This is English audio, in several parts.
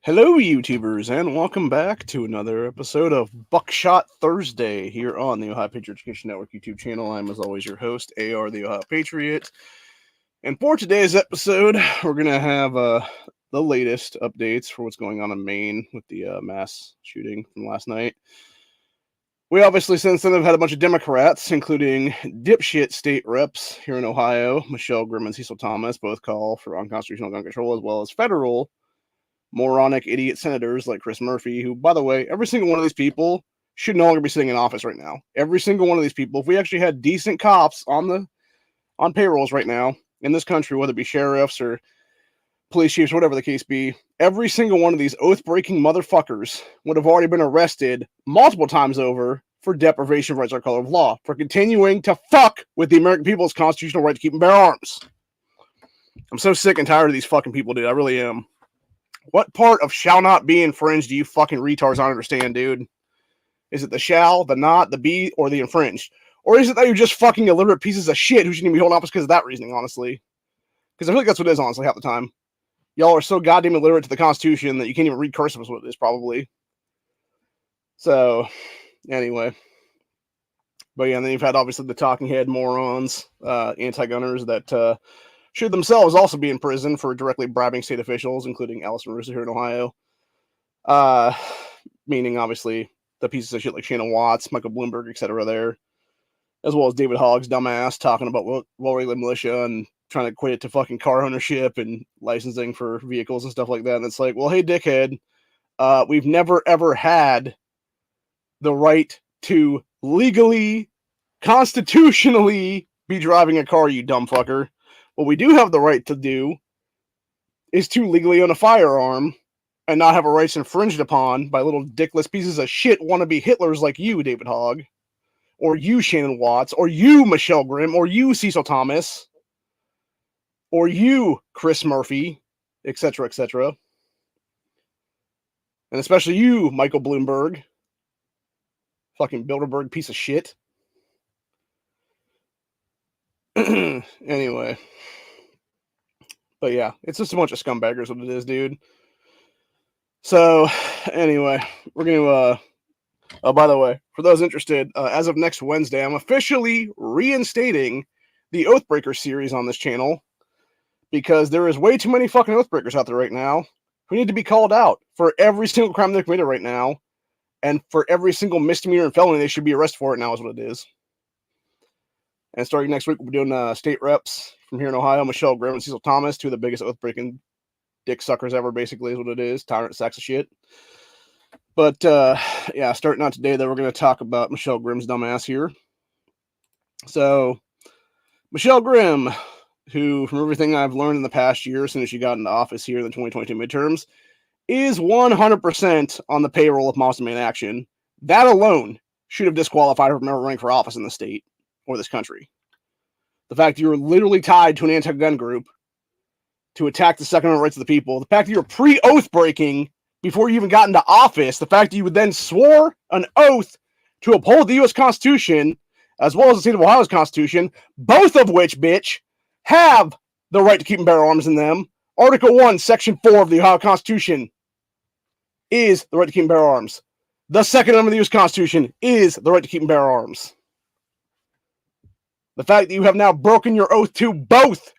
Hello, YouTubers, and welcome back to another episode of Buckshot Thursday here on the Ohio Patriot Education Network YouTube channel. I'm, as always, your host, AR the Ohio Patriot. And for today's episode, we're going to have the latest updates for what's going on in Maine with the mass shooting from last night. We obviously, since then, have had a bunch of Democrats, including dipshit state reps here in Ohio, Michelle Grimm and Cecil Thomas, both call for unconstitutional gun control, as well as federal moronic idiot senators like Chris Murphy, who, by the way, every single one of these people should no longer be sitting in office right now. Every single one of these people, if we actually had decent cops on payrolls right now in this country, whether it be sheriffs or police chiefs, or whatever the case be, every single one of these oath-breaking motherfuckers would have already been arrested multiple times over for deprivation of rights or color of law, for continuing to fuck with the American people's constitutional right to keep and bear arms. I'm so sick and tired of these fucking people, dude. I really am. What part of shall not be infringed do you fucking retards not understand, dude? Is it the shall, the not, the be, or the infringed? Or is it that you're just fucking illiterate pieces of shit who shouldn't be holding office because of that reasoning, honestly? Because I feel like that's what it is, honestly, half the time. Y'all are so goddamn illiterate to the Constitution that you can't even read cursive is what it is, probably. So, anyway. But yeah, and then you've had, obviously, the talking head morons, anti-gunners that should themselves also be in prison for directly bribing state officials, including Allison Russo here in Ohio. Meaning, obviously, the pieces of shit like Shannon Watts, Michael Bloomberg, etc. there. As well as David Hogg's dumbass talking about well-regulated militia and trying to equate it to fucking car ownership and licensing for vehicles and stuff like that. And it's like, well, hey, dickhead, we've never, ever had the right to legally, constitutionally be driving a car, you dumb fucker. What we do have the right to do is to legally own a firearm and not have our rights infringed upon by little dickless pieces of shit wannabe Hitlers like you, David Hogg, or you, Shannon Watts, or you, Michelle Grimm, or you, Cecil Thomas, or you, Chris Murphy, etc., etc. And especially you, Michael Bloomberg, fucking Bilderberg piece of shit. Anyway. But yeah, it's just a bunch of scumbaggers what it is, dude. So, anyway, we're going to, oh, by the way, for those interested, as of next Wednesday, I'm officially reinstating the Oathbreaker series on this channel because there is way too many fucking Oathbreakers out there right now who need to be called out for every single crime they're committed right now, and for every single misdemeanor and felony they should be arrested for right now is what it is. And starting next week, we'll be doing state reps from here in Ohio, Michelle Grimm and Cecil Thomas, two of the biggest oath-breaking dick suckers ever, basically, is what it is. Tyrant sacks of shit. But, yeah, starting out today, though, we're going to talk about Michelle Grimm's dumbass here. So, Michelle Grimm, who, from everything I've learned in the past year, as soon as she got into office here in the 2022 midterms, is 100% on the payroll of Moss and Maine Action. That alone should have disqualified her from ever running for office in the state or this country. The fact that you're literally tied to an anti-gun group to attack the Second Amendment rights of the people, the fact that you're pre-oath breaking before you even got into office, the fact that you would then swore an oath to uphold the U.S. Constitution, as well as the state of Ohio's Constitution, both of which, bitch, have the right to keep and bear arms in them. Article 1, Section 4 of the Ohio Constitution is the right to keep and bear arms. The Second Amendment of the U.S. Constitution is the right to keep and bear arms. The fact that you have now broken your oath to both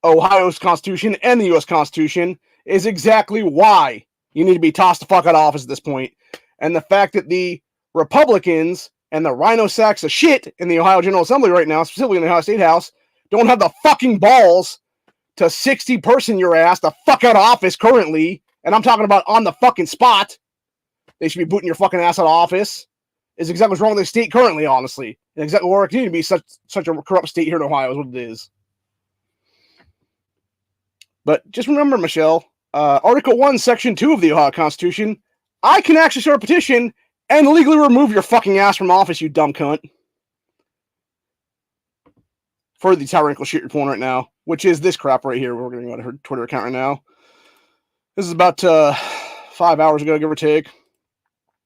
Ohio's Constitution and the U.S. Constitution is exactly why you need to be tossed the fuck out of office at this point. And the fact that the Republicans and the rhino sacks of shit in the Ohio General Assembly right now, specifically in the Ohio State House, don't have the fucking balls to 60-person your ass the fuck out of office currently, and I'm talking about on the fucking spot. They should be booting your fucking ass out of office. Is exactly what's wrong with the state currently, honestly. And exactly where it continues to be such a corrupt state here in Ohio is what it is. But just remember, Michelle, Article 1, Section 2 of the Ohio Constitution, I can actually start a petition and legally remove your fucking ass from office, you dumb cunt. For the tyrannical shit you're pulling right now, which is this crap right here. We're going to go to her Twitter account right now. This is about 5 hours ago, give or take.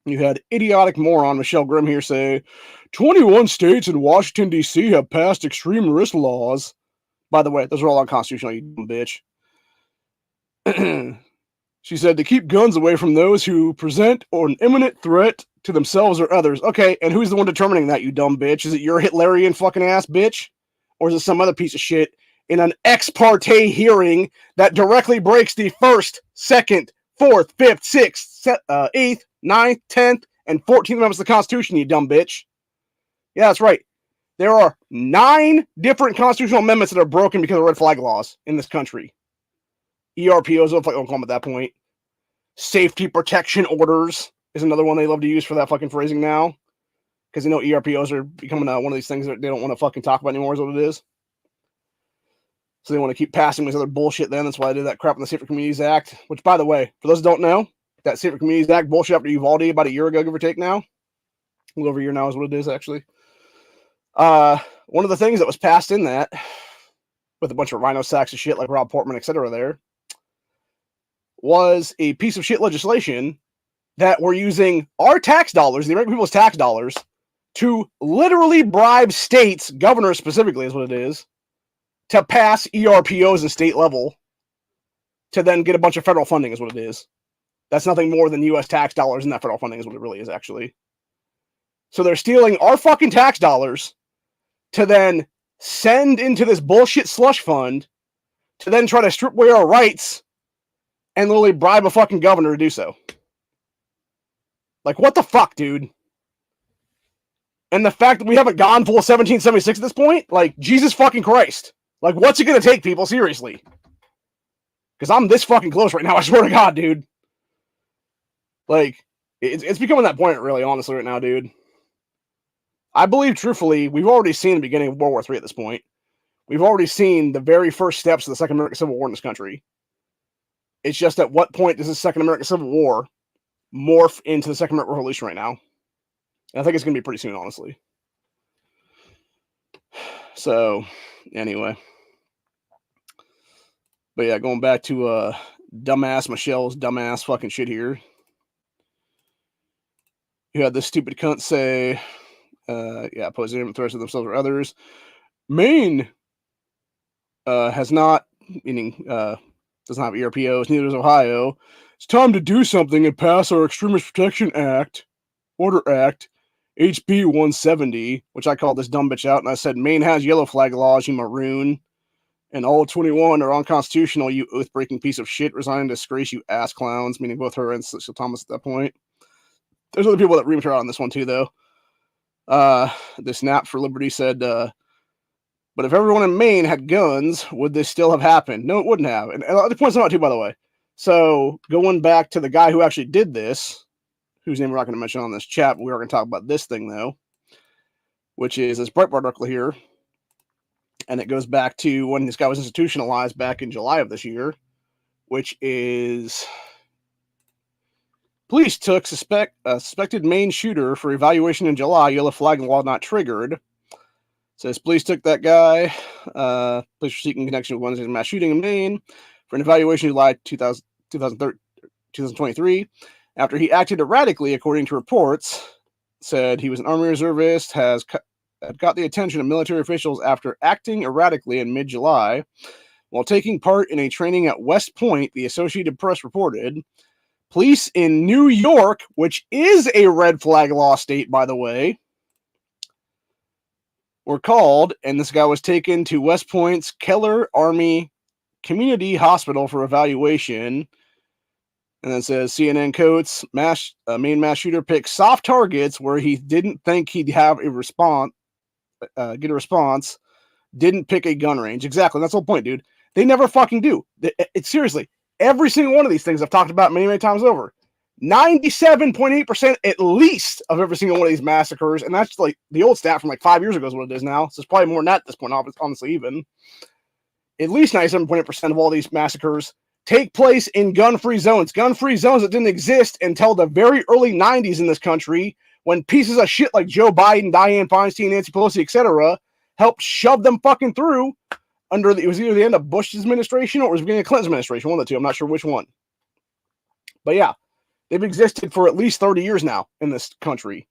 You had idiotic moron Michelle Grimm here say, 21 states and Washington, D.C. have passed extreme risk laws. By the way, those are all unconstitutional, you dumb bitch. She said to keep guns away from those who present an imminent threat to themselves or others. Okay, and who's the one determining that, you dumb bitch? Is it your Hitlerian fucking ass bitch? Or is it some other piece of shit in an ex parte hearing that directly breaks the 1st, 2nd, 4th, 5th, 6th, 8th, 9th, 10th, and 14th amendments of the Constitution, you dumb bitch? Yeah, that's right. There are 9 different constitutional amendments that are broken because of red flag laws in this country. ERPOs, if I don't call them at that point. Safety protection orders is another one they love to use for that fucking phrasing now. Because ERPOs are becoming one of these things that they don't want to fucking talk about anymore, is what it is. So they want to keep passing this other bullshit then. That's why I did that crap in the Safer Communities Act. Which, by the way, for those who don't know, that Safer Communities Act bullshit after Uvalde about a year ago, give or take now. A little over a year now is what it is, actually. One of the things that was passed in that, with a bunch of rhino sacks of shit like Rob Portman, etc. there, was a piece of shit legislation that we're using our tax dollars, the American people's tax dollars, to literally bribe states, governors specifically is what it is, to pass ERPOs at state level to then get a bunch of federal funding is what it is. That's nothing more than U.S. tax dollars, and that federal funding is what it really is, actually. So they're stealing our fucking tax dollars to then send into this bullshit slush fund to then try to strip away our rights and literally bribe a fucking governor to do so. Like, what the fuck, dude? And the fact that we haven't gone full 1776 at this point, like, Jesus fucking Christ. Like, what's it gonna take, people? Seriously. Because I'm this fucking close right now, I swear to God, dude. Like, it's becoming that point, really, honestly, right now, dude. I believe, truthfully, we've already seen the beginning of World War III at this point. We've already seen the very first steps of the Second American Civil War in this country. It's just at what point does the Second American Civil War morph into the Second American Revolution right now? And I think it's going to be pretty soon, honestly. So, anyway. But yeah, going back to dumbass Michelle's dumbass fucking shit here. You had this stupid cunt say, posing imminent threats to themselves or others. Maine has not, meaning doesn't have ERPOs, neither does Ohio. It's time to do something and pass our Extremist Protection Act, Order Act, HB 170, which I called this dumb bitch out, and I said, Maine has yellow flag laws, you maroon, and all 21 are unconstitutional, you oath-breaking piece of shit, resign and disgrace, you ass clowns, meaning both her and Cecil Thomas at that point. There's other people that reamed her out on this one too, though. This Nap for Liberty said, but if everyone in Maine had guns, would this still have happened? No, it wouldn't have. And the point's out too, by the way. So going back to the guy who actually did this, whose name we're not going to mention on this chat, but we are going to talk about this thing, though, which is this Breitbart article here. And it goes back to when this guy was institutionalized back in July of this year, which is police took suspected Maine shooter for evaluation in July, yellow flag law not triggered. Says police took that guy, police were seeking connection with Wednesday's mass shooting in Maine for an evaluation in July 2023 after he acted erratically, according to reports. Said he was an Army reservist, had got the attention of military officials after acting erratically in mid-July while taking part in a training at West Point, the Associated Press reported. Police in New York, which is a red flag law state, by the way, were called, and this guy was taken to West Point's Keller Army Community Hospital for evaluation. And then says CNN quotes, Maine mass shooter picks soft targets where he didn't think he'd have a response, didn't pick a gun range. Exactly, that's the whole point, dude. They never fucking do. It's seriously, every single one of these things I've talked about many, many times over. 97.8% at least of every single one of these massacres, and that's like the old stat from like 5 years ago is what it is now, so it's probably more than that at this point, honestly, even. At least 97.8% of all these massacres take place in gun-free zones. Gun-free zones that didn't exist until the very early 90s in this country, when pieces of shit like Joe Biden, Dianne Feinstein, Nancy Pelosi, etc. helped shove them fucking through under it was either the end of Bush's administration or it was the beginning of Clinton's administration, one of the two, I'm not sure which one. But yeah, they've existed for at least 30 years now in this country.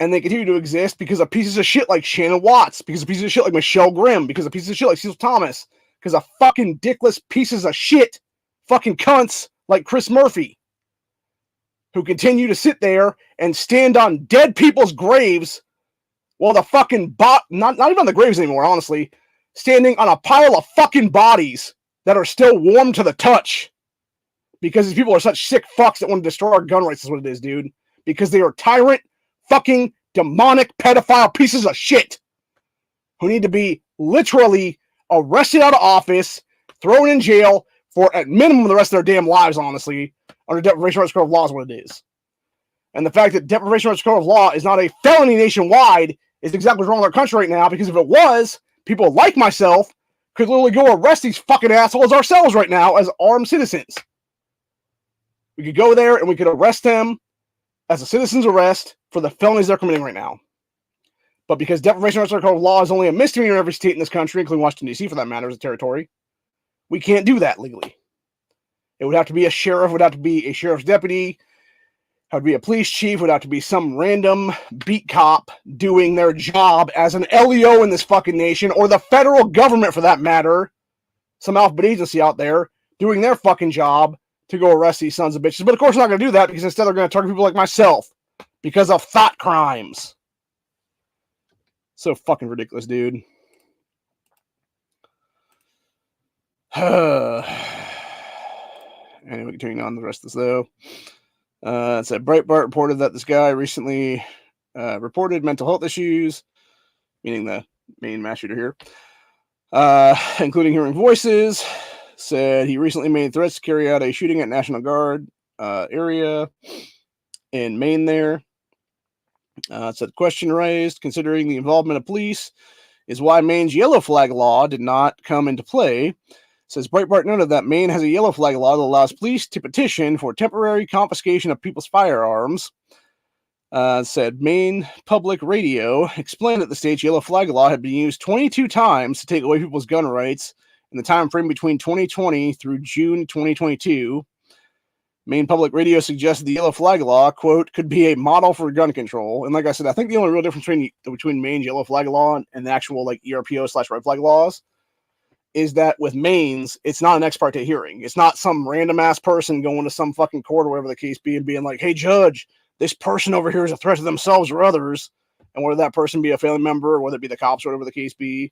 And they continue to exist because of pieces of shit like Shannon Watts, because of pieces of shit like Michelle Grimm, because of pieces of shit like Cecil Thomas, because of fucking dickless pieces of shit, fucking cunts like Chris Murphy, who continue to sit there and stand on dead people's graves while the fucking not even on the graves anymore, honestly, standing on a pile of fucking bodies that are still warm to the touch. Because these people are such sick fucks that want to destroy our gun rights is what it is, dude. Because they are tyrant, fucking, demonic, pedophile pieces of shit who need to be literally arrested out of office, thrown in jail for, at minimum, the rest of their damn lives, honestly, under deprivation of rights code of law is what it is. And the fact that deprivation of rights code of law is not a felony nationwide is exactly what's wrong with our country right now, because if it was, people like myself could literally go arrest these fucking assholes ourselves right now as armed citizens. We could go there and we could arrest them as a citizen's arrest for the felonies they're committing right now. But because deprivation of rights code of law is only a misdemeanor in every state in this country, including Washington, D.C. for that matter, as a territory, we can't do that legally. It would have to be a sheriff, would have to be a sheriff's deputy, it would be a police chief, would have to be some random beat cop doing their job as an LEO in this fucking nation, or the federal government for that matter, some alphabet agency out there doing their fucking job to go arrest these sons of bitches. But of course, they're not going to do that, because instead they're going to target people like myself because of thought crimes. So fucking ridiculous, dude. Anyway, continuing on the rest of this, though. It said Breitbart reported that this guy recently reported mental health issues, meaning the main mass shooter here, including hearing voices. Said he recently made threats to carry out a shooting at National Guard area in Maine there. Said question raised, considering the involvement of police, is why Maine's yellow flag law did not come into play. Says Breitbart noted that Maine has a yellow flag law that allows police to petition for temporary confiscation of people's firearms. Said Maine Public Radio explained that the state's yellow flag law had been used 22 times to take away people's gun rights in the time frame between 2020 through June 2022. Maine Public Radio suggested the yellow flag law, quote, could be a model for gun control. And like I said, I think the only real difference between Maine's yellow flag law and the actual like ERPO/red flag laws is that with Maine's, it's not an ex parte hearing. It's not some random ass person going to some fucking court or whatever the case be and being like, hey, judge, this person over here is a threat to themselves or others. And whether that person be a family member or whether it be the cops or whatever the case be,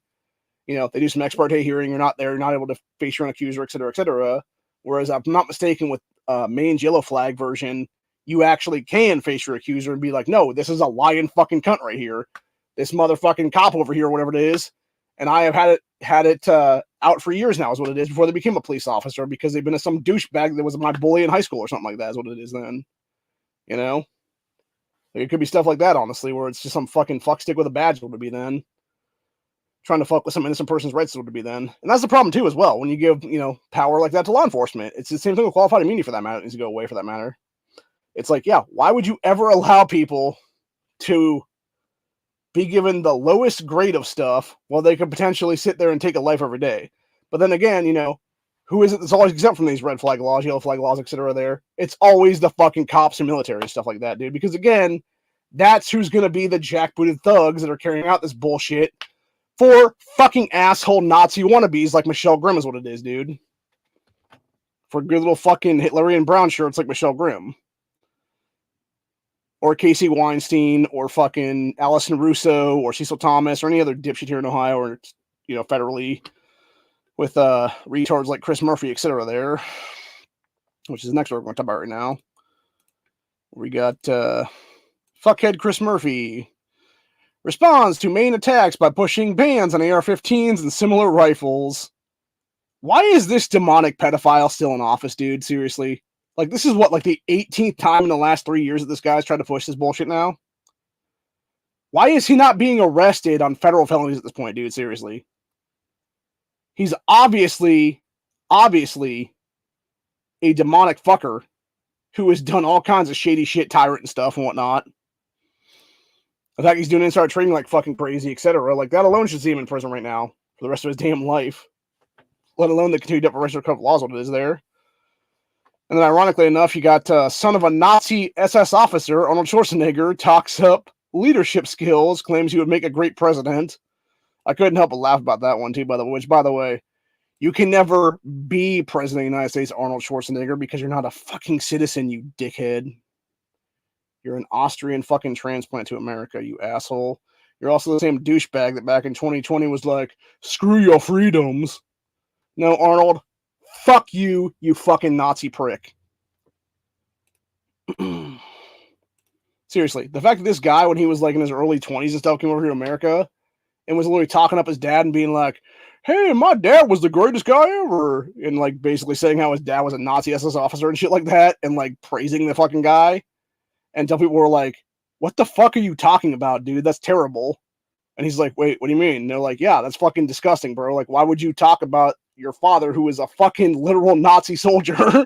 you know, they do some ex parte hearing, you're not there, you're not able to face your own accuser, et cetera, et cetera. Whereas, if I'm not mistaken, with Maine's yellow flag version, you actually can face your accuser and be like, no, this is a lying fucking cunt right here. This motherfucking cop over here, whatever it is. And I have had it out for years now, is what it is, before they became a police officer, because they've been some douchebag that was my bully in high school or something like that, is what it is then. You know? Like, it could be stuff like that, honestly, where it's just some fucking fuckstick with a badge, what it would be then. Trying to fuck with some innocent person's rights would be then. And that's the problem too as well. When you give, you know, power like that to law enforcement, it's the same thing with qualified immunity for that matter. It needs to go away for that matter. It's like, yeah, why would you ever allow people to be given the lowest grade of stuff while they could potentially sit there and take a life every day? But then again, you know, who is it that's always exempt from these red flag laws, yellow flag laws, etc. there? It's always the fucking cops and military and stuff like that, dude. Because again, that's who's going to be the jackbooted thugs that are carrying out this bullshit for fucking asshole Nazi wannabes like Michelle Grimm is what it is, dude. For good little fucking Hitlerian brown shirts like Michelle Grimm. Or Casey Weinstein, or fucking Allison Russo, or Cecil Thomas, or any other dipshit here in Ohio, or, you know, federally, with retards like Chris Murphy, etc. there. Which is the next one we're going to talk about right now. We got fuckhead Chris Murphy responds to Maine attacks by pushing bans on AR-15s and similar rifles. Why is this demonic pedophile still in office, dude? Seriously. Like, this is what, like the 18th time in the last 3 years that this guy's tried to push this bullshit now? Why is he not being arrested on federal felonies at this point, dude? Seriously. He's obviously a demonic fucker who has done all kinds of shady shit, tyrant and stuff and whatnot. The fact he's doing insider trading like fucking crazy, etc. Like, that alone should see him in prison right now for the rest of his damn life. Let alone the continued deprivation of laws, what it is there. And then, ironically enough, you got son of a Nazi SS officer, Arnold Schwarzenegger, talks up leadership skills, claims he would make a great president. I couldn't help but laugh about that one, too, by the way. Which, by the way, You can never be president of the United States, Arnold Schwarzenegger, because you're not a fucking citizen, you dickhead. You're an Austrian fucking transplant to America, you asshole. You're also the same douchebag that back in 2020 was like, screw your freedoms. No, Arnold, fuck you, you fucking Nazi prick. Seriously, the fact that this guy, when he was like in his early 20s and stuff, came over here to America and was literally talking up his dad and being like, hey, my dad was the greatest guy ever. And like basically saying how his dad was a Nazi SS officer and shit like that and like praising the fucking guy. Until people were like, what the fuck are you talking about, dude? That's terrible. And he's like, wait, what do you mean? And they're like, yeah, that's fucking disgusting, bro. Like, why would you talk about your father who is a fucking literal Nazi soldier?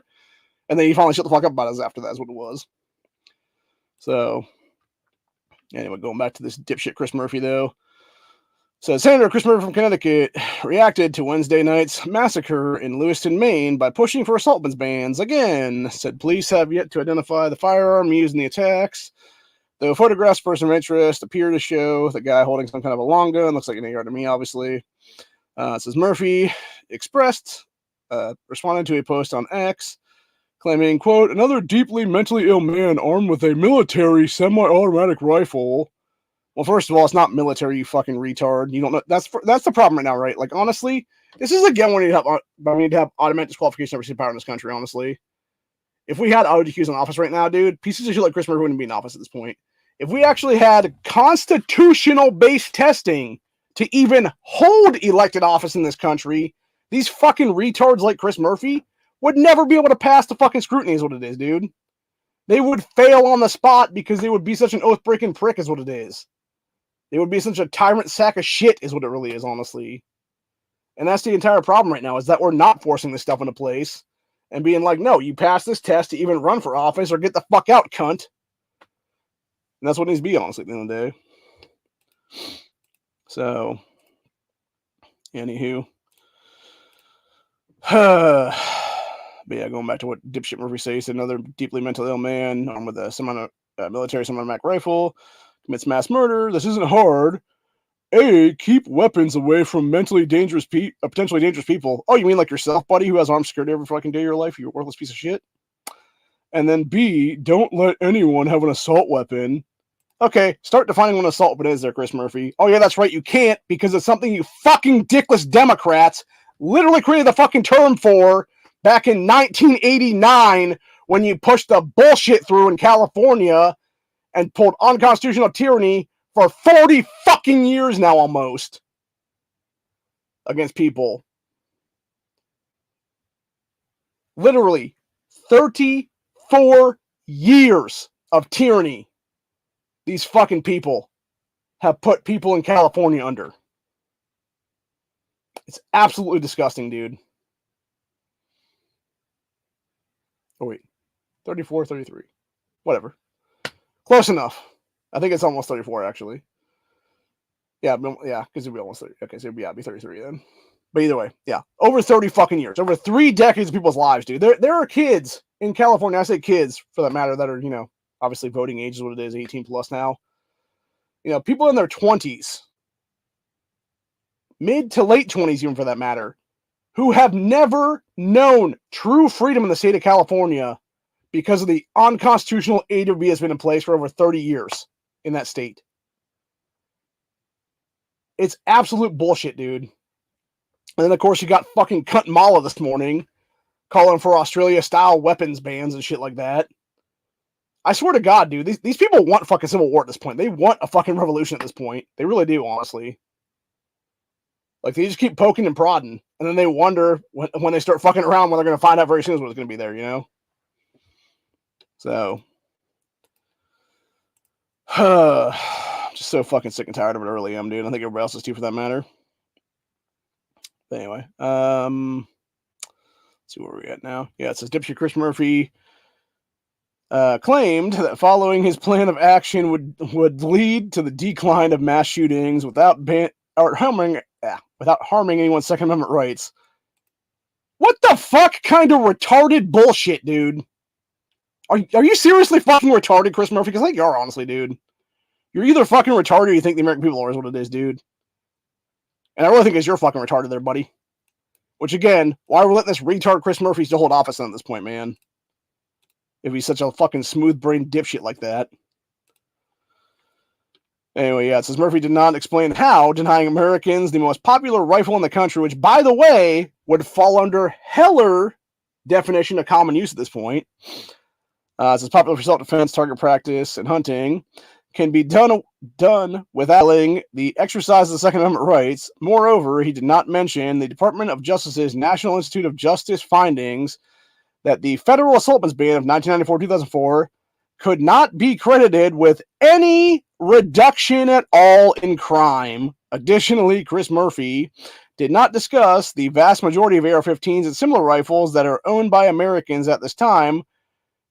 And then he finally shut the fuck up about us after that is what it was. So, anyway, going back to this dipshit Chris Murphy, though. So, Senator Chris Murphy from Connecticut reacted to Wednesday night's massacre in Lewiston, Maine by pushing for assault weapons bans again. Said police have yet to identify the firearm used in the attacks, though photographs of person of interest appear to show the guy holding some kind of a long gun. Looks like an AR to me, obviously. It says Murphy responded to a post on X, claiming, quote, another deeply mentally ill man armed with a military semi-automatic rifle. Well, first of all, it's not military, you fucking retard. You don't know. That's the problem right now, right? Like, honestly, this is again when we need to have automatic disqualification of power in this country, honestly. If we had auto DQs in office right now, dude, pieces of shit like Chris Murphy wouldn't be in office at this point. If we actually had constitutional-based testing to even hold elected office in this country, these fucking retards like Chris Murphy would never be able to pass the fucking scrutiny is what it is, dude. They would fail on the spot because they would be such an oath-breaking prick is what it is. They would be such a tyrant sack of shit is what it really is, honestly. And that's the entire problem right now, is that we're not forcing this stuff into place and being like, no, you pass this test to even run for office or get the fuck out, cunt. And that's what it needs to be, honestly, at the end of the day. So, anywho. But yeah, going back to what dipshit Murphy says, another deeply mentally ill man armed with a military semi-automatic rifle commits mass murder. This isn't hard. A, keep weapons away from potentially dangerous people. Oh, you mean like yourself, buddy, who has armed security every fucking day of your life? You worthless piece of shit. And then B, don't let anyone have an assault weapon. Okay, start defining what an assault weapon is there, Chris Murphy. Oh yeah, that's right, you can't, because it's something you fucking dickless Democrats literally created the fucking term for back in 1989 when you pushed the bullshit through in California and pulled unconstitutional tyranny for 40 fucking years now almost against people. Literally 34 years of tyranny these fucking people have put people in California under. It's absolutely disgusting, dude. Oh, wait. 34, 33. Whatever. Close enough. I think it's almost 34, actually. Yeah, because it'd be almost 30. Okay, so it'd be 33 then. But either way, yeah. Over 30 fucking years. Over 3 decades of people's lives, dude. There are kids in California, I say kids, for that matter, that are, obviously voting age is what it is, 18 plus now. People in their 20s, mid to late 20s even for that matter, who have never known true freedom in the state of California because of the unconstitutional AWB has been in place for over 30 years in that state. It's absolute bullshit, dude. And then, of course, you got fucking Cunt Mala this morning calling for Australia-style weapons bans and shit like that. I swear to God, dude, these people want fucking civil war at this point. They want a fucking revolution at this point. They really do, honestly. Like, they just keep poking and prodding, and then they wonder when they start fucking around when they're going to find out very soon what's going to be there, So, just so fucking sick and tired of it, I really am, dude. I think everybody else is too, for that matter. But anyway, let's see where we're at now. Yeah, it says dipshit Chris Murphy claimed that following his plan of action would lead to the decline of mass shootings without harming anyone's Second Amendment rights. What the fuck kind of retarded bullshit, dude? Are you seriously fucking retarded, Chris Murphy? Because I think you are, honestly, dude. You're either fucking retarded or you think the American people are, is what it is, dude. And I really think it's you're fucking retarded there, buddy. Which, again, why are we letting this retard Chris Murphy still hold office at this point, man? If he's such a fucking smooth-brained dipshit like that. Anyway, yeah, it says Murphy did not explain how denying Americans the most popular rifle in the country, which, by the way, would fall under Heller definition of common use at this point. It says popular for self-defense, target practice, and hunting can be done without violating the exercise of the Second Amendment rights. Moreover, he did not mention the Department of Justice's National Institute of Justice findings that the federal assault weapons ban of 1994-2004 could not be credited with any reduction at all in crime. Additionally, Chris Murphy did not discuss the vast majority of AR-15s and similar rifles that are owned by Americans at this time,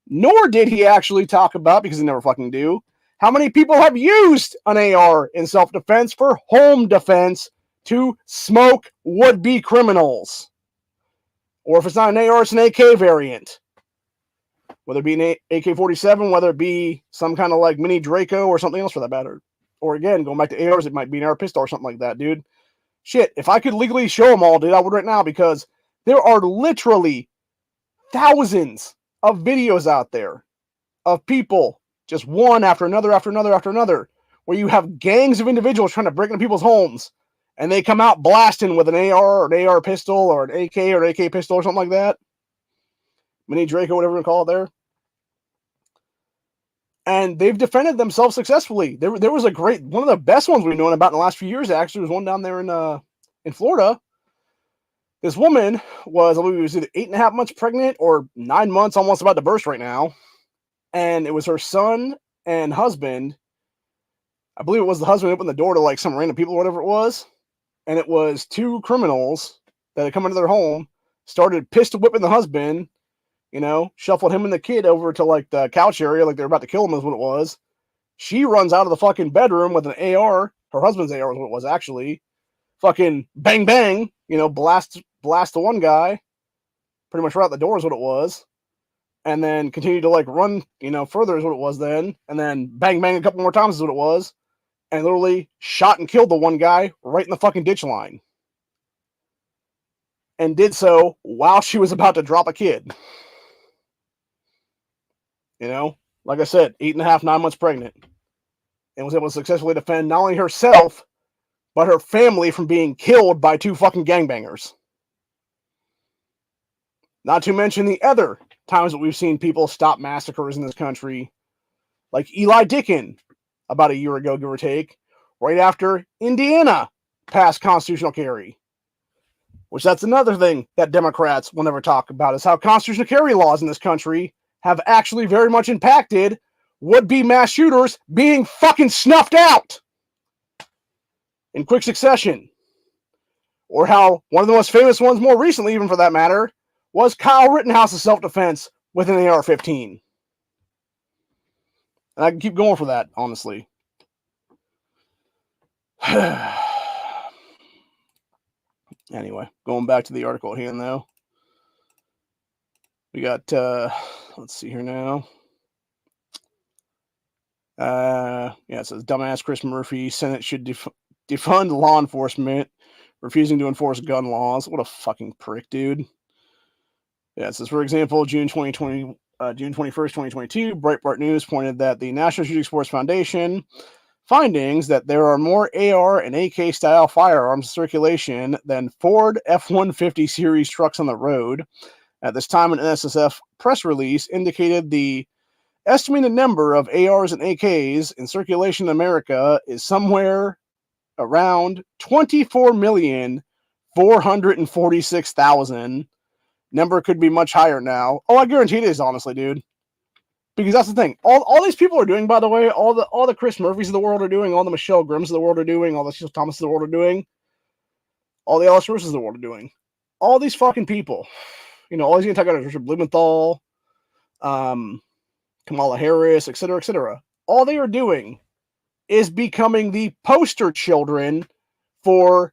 nor did he actually talk about, because he never fucking do, how many people have used an AR in self-defense for home defense to smoke would-be criminals. Or if it's not an AR, it's an AK variant. Whether it be an AK-47, whether it be some kind of like mini Draco or something else for that matter. Or again, going back to ARs, it might be an AR pistol or something like that, dude. Shit, if I could legally show them all, dude, I would right now, because there are literally thousands of videos out there of people, just one after another, where you have gangs of individuals trying to break into people's homes, and they come out blasting with an AR or an AR pistol or an AK or an AK pistol or something like that. Mini Draco, whatever you call it there. And they've defended themselves successfully. There was a great, one of the best ones we've known about in the last few years, actually, was one down there in Florida. This woman was, I believe it was either 8.5 months pregnant or 9 months, almost about to burst right now. And it was her son and husband. I believe it was the husband who opened the door to like some random people or whatever it was. And it was two criminals that had come into their home, started pistol whipping the husband, you know, shuffled him and the kid over to like the couch area, like they were about to kill him is what it was. She runs out of the fucking bedroom with an AR. Her husband's AR was what it was actually. Fucking bang, bang, you know, blast the one guy. Pretty much right out the door is what it was. And then continue to like run, you know, further is what it was then. And then bang, bang a couple more times is what it was. And literally shot and killed the one guy right in the fucking ditch line. And did so while she was about to drop a kid. You know, like I said, 8.5, 9 months pregnant. And was able to successfully defend not only herself, but her family from being killed by two fucking gangbangers. Not to mention the other times that we've seen people stop massacres in this country. Like Eli Dickin, about a year ago, give or take, right after Indiana passed constitutional carry. Which that's another thing that Democrats will never talk about, is how constitutional carry laws in this country have actually very much impacted would-be mass shooters being fucking snuffed out in quick succession. Or how one of the most famous ones more recently, even for that matter, was Kyle Rittenhouse's self-defense with an AR-15. And I can keep going for that, honestly. Anyway, going back to the article here, though. We got, let's see here now. Yeah, it says, dumbass Chris Murphy, Senate should defund law enforcement, refusing to enforce gun laws. What a fucking prick, dude. Yeah, it says, for example, June 21st, 2022, Breitbart News pointed that the National Shooting Sports Foundation findings that there are more AR and AK style firearms in circulation than Ford F-150 series trucks on the road. At this time, an NSSF press release indicated the estimated number of ARs and AKs in circulation in America is somewhere around 24,446,000. Number could be much higher now. Oh, I guarantee it is, honestly, dude. Because that's the thing. All these people are doing, by the way, all the Chris Murphys of the world are doing, all the Michelle Grimms of the world are doing, all the Cecil Thomas of the world are doing, all the Alice Rooses of the world are doing. All these fucking people. You know, all these anti-gunners, Richard Blumenthal, Kamala Harris, etc., etc. All they are doing is becoming the poster children for,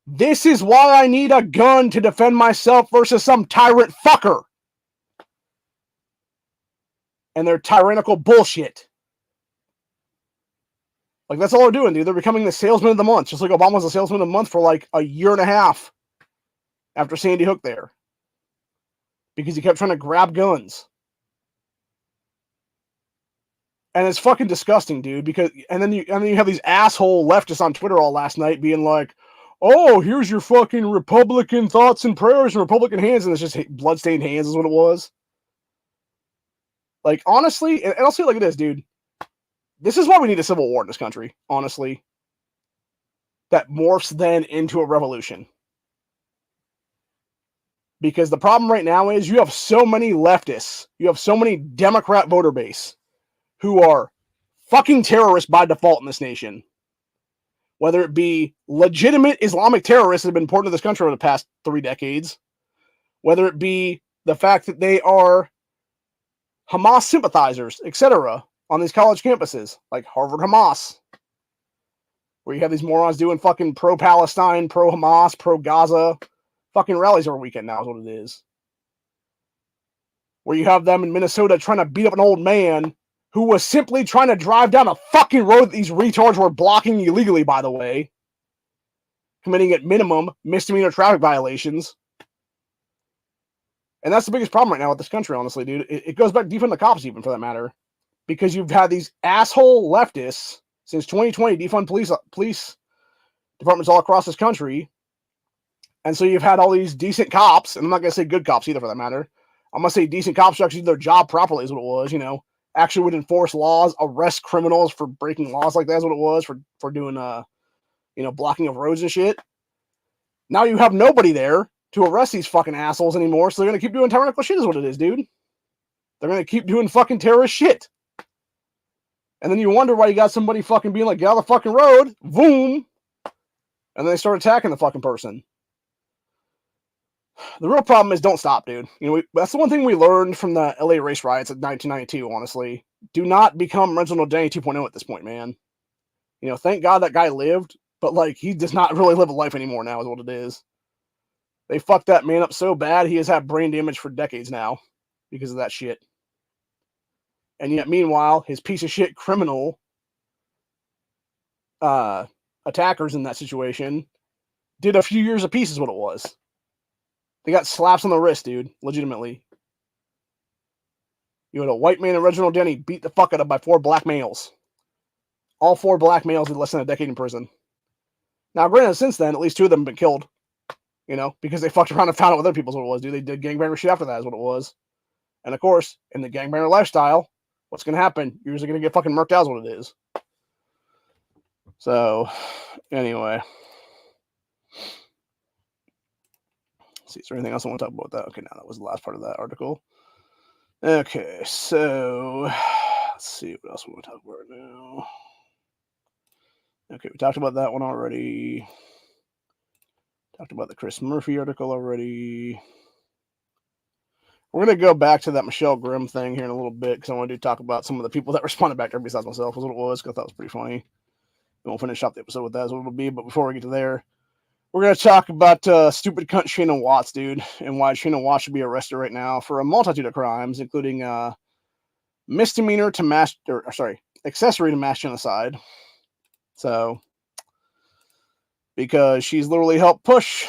this is why I need a gun to defend myself versus some tyrant fucker. And their tyrannical bullshit. Like, that's all they're doing, dude. They're becoming the salesman of the month. Just like Obama was the salesman of the month for like a year and a half. after Sandy Hook there because he kept trying to grab guns. And it's fucking disgusting, dude, because and then you have these asshole leftists on Twitter all last night being like, "Oh, here's your fucking Republican thoughts and prayers and Republican hands," and it's just bloodstained hands is what it was. Like, honestly, and I'll say it like this, dude. This is why we need a civil war in this country, honestly. That morphs then into a revolution. Because the problem right now is you have so many leftists, you have so many Democrat voter base who are fucking terrorists by default in this nation. Whether it be legitimate Islamic terrorists that have been important to this country over the past 3 decades, whether it be the fact that they are Hamas sympathizers, etc., on these college campuses, like Harvard Hamas, where you have these morons doing fucking pro-Palestine, pro-Hamas, pro-Gaza fucking rallies over weekend now is what it is. Where you have them in Minnesota trying to beat up an old man who was simply trying to drive down a fucking road that these retards were blocking illegally, by the way. Committing at minimum misdemeanor traffic violations. And that's the biggest problem right now with this country, honestly, dude. It goes back defund the cops, even, for that matter. Because you've had these asshole leftists since 2020 defund police departments all across this country. And so you've had all these decent cops, and I'm not going to say good cops either, for that matter. I'm going to say decent cops who actually do their job properly is what it was, you know. Actually would enforce laws, arrest criminals for breaking laws like that is what it was, for doing, blocking of roads and shit. Now you have nobody there to arrest these fucking assholes anymore, so they're going to keep doing tyrannical shit is what it is, dude. They're going to keep doing fucking terrorist shit. And then you wonder why you got somebody fucking being like, get out of the fucking road, boom, and then they start attacking the fucking person. The real problem is don't stop, dude. You know, that's the one thing we learned from the LA race riots of 1992, honestly. Do not become Reginald Denny 2.0 at this point, man. You know, thank God that guy lived, but, like, he does not really live a life anymore now is what it is. They fucked that man up so bad, he has had brain damage for decades now because of that shit. And yet, meanwhile, his piece of shit criminal attackers in that situation did a few years apiece is what it was. They got slaps on the wrist, dude. Legitimately. You had a white man and Reginald Denny beat the fuck out of by 4 black males. All 4 black males did less than a decade in prison. Now, granted, since then, at least 2 of them have been killed. You know, because they fucked around and found out what other people's what it was, dude. They did gangbanger shit after that is what it was. And of course, in the gangbanger lifestyle, what's going to happen? You're usually going to get fucking murked out is what it is. So, anyway. Let's see, is there anything else I want to talk about that? Okay, now that was the last part of that article. Okay, so let's see what else we want to talk about right now. Okay, we talked about that one already. Talked about the Chris Murphy article already. We're going to go back to that Michelle Grimm thing here in a little bit because I want to talk about some of the people that responded back to her besides myself, was what it was, because I thought it was pretty funny. We won't finish up the episode with that, is what it'll be. But before we get to there, we're going to talk about stupid cunt Shannon Watts, dude, and why Shannon Watts should be arrested right now for a multitude of crimes, including accessory to mass genocide. So, because she's literally helped push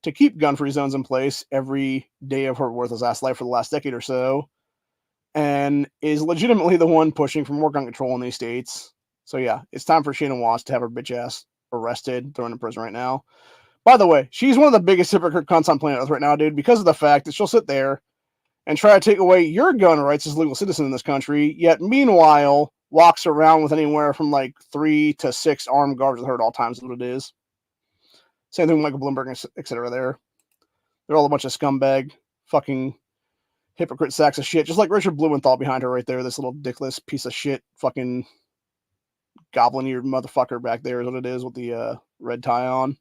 to keep gun-free zones in place every day of her worthless ass life for the last decade or so, and is legitimately the one pushing for more gun control in these states. So yeah, it's time for Shannon Watts to have her bitch ass arrested, thrown in prison right now. By the way, she's one of the biggest hypocrite cunts on planet Earth right now, dude, because of the fact that she'll sit there and try to take away your gun rights as a legal citizen in this country, yet meanwhile walks around with anywhere from like 3 to 6 armed guards with her at all times is what it is. Same thing with Michael Bloomberg, etc. They're all a bunch of scumbag, fucking hypocrite sacks of shit, just like Richard Blumenthal behind her right there, this little dickless piece of shit, fucking goblin-eared motherfucker back there is what it is with the red tie on.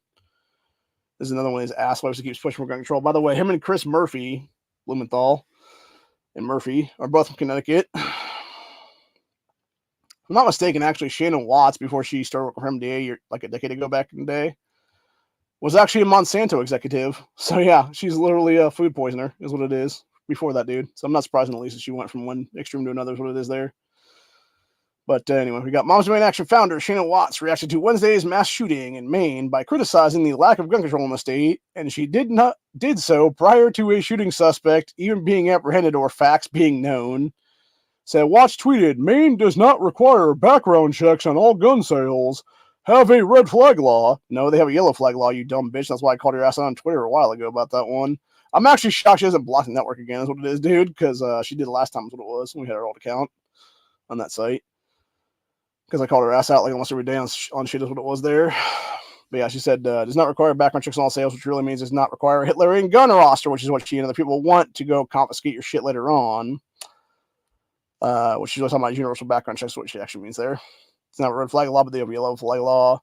There's another one of these assholes that keeps pushing for gun control. By the way, him and Chris Murphy, Blumenthal and Murphy, are both from Connecticut. If I'm not mistaken, actually, Shannon Watts, before she started working for MDA like a decade ago back in the day, was actually a Monsanto executive. So yeah, she's literally a food poisoner, is what it is, before that, dude. So I'm not surprised in the least that she went from one extreme to another, is what it is there. But anyway, we got Moms Demand Action founder Shana Watts reacted to Wednesday's mass shooting in Maine by criticizing the lack of gun control in the state, and she did so prior to a shooting suspect even being apprehended or facts being known. Said Watts tweeted, "Maine does not require background checks on all gun sales. Have a red flag law." No, they have a yellow flag law, you dumb bitch. That's why I called your ass on Twitter a while ago about that one. I'm actually shocked she hasn't blocked the network again, is what it is, dude, because she did last time is what it was when we had our old account on that site. Because I called her ass out like almost every day on shit is what it was there. But yeah, she said, does not require background checks on all sales, which really means does not require a Hitlerian gun roster, which is what she and other people want to go confiscate your shit later on. Which she's talking about universal background checks, what she actually means there. It's not a red flag law, but they have a yellow flag law.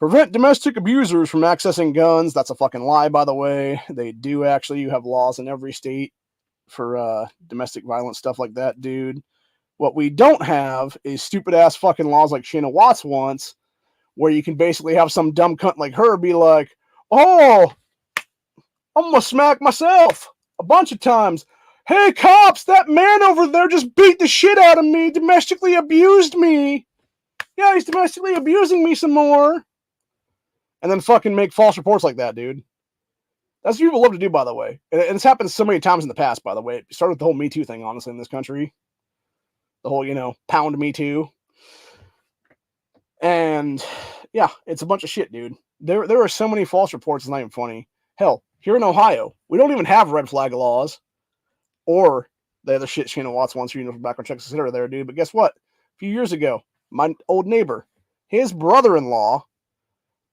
Prevent domestic abusers from accessing guns. That's a fucking lie, by the way. They do actually. You have laws in every state for domestic violence, stuff like that, dude. What we don't have is stupid-ass fucking laws like Shana Watts wants, where you can basically have some dumb cunt like her be like, "Oh, I'm gonna smack myself a bunch of times. Hey, cops, that man over there just beat the shit out of me, domestically abused me. Yeah, he's domestically abusing me some more." And then fucking make false reports like that, dude. That's what people love to do, by the way. And it's happened so many times in the past, by the way. It started with the whole Me Too thing, honestly, in this country. The whole, pound Me Too. And, yeah, it's a bunch of shit, dude. There are so many false reports, it's not even funny. Hell, here in Ohio, we don't even have red flag laws. Or the other shit Shana Watts wants for background checks, etc. there, dude. But guess what? A few years ago, my old neighbor, his brother-in-law,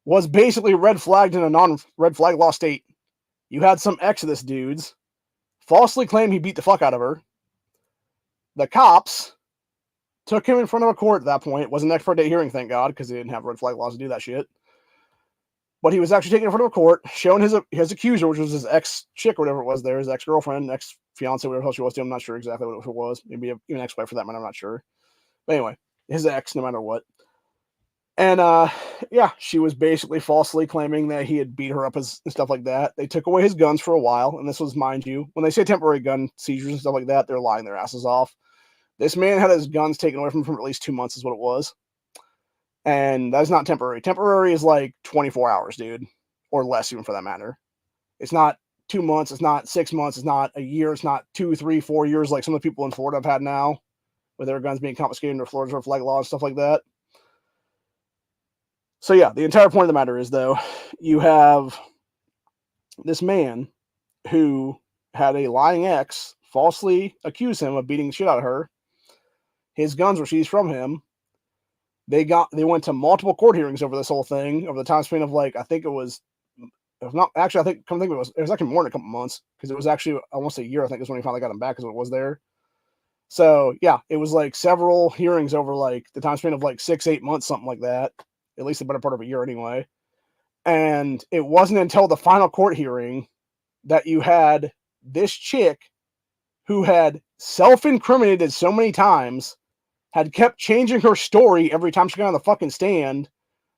was basically red flagged in a non-red flag law state. You had some ex of this dude's falsely claim he beat the fuck out of her. The cops took him in front of a court at that point. It wasn't an expert day hearing, thank God, because they didn't have red flag laws to do that shit. But he was actually taken in front of a court, showing his accuser, which was his ex-chick or whatever it was there, his ex-girlfriend, ex-fiance, whatever the hell she was to him. I'm not sure exactly what it was. Maybe even ex-wife for that matter, I'm not sure. But anyway, his ex, no matter what. And, yeah, she was basically falsely claiming that he had beat her up and stuff like that. They took away his guns for a while, and this was, mind you, when they say temporary gun seizures and stuff like that, they're lying their asses off. This man had his guns taken away from him for at least 2 months is what it was. And that's not temporary. Temporary is like 24 hours, dude. Or less even for that matter. It's not 2 months. It's not 6 months. It's not a year. It's not 2, 3, 4 years like some of the people in Florida have had now. With their guns being confiscated under Florida's red flag law and stuff like that. So yeah, the entire point of the matter is, though, you have this man who had a lying ex falsely accuse him of beating the shit out of her. His guns were seized from him. They went to multiple court hearings over this whole thing over the time span of it was actually more than a couple months because it was actually almost a year. I think is when he finally got him back, is what it was there. So yeah, it was like several hearings over like the time span of like 6-8 months, something like that. At least the better part of a year anyway. And it wasn't until the final court hearing that you had this chick who had self-incriminated so many times, had kept changing her story every time she got on the fucking stand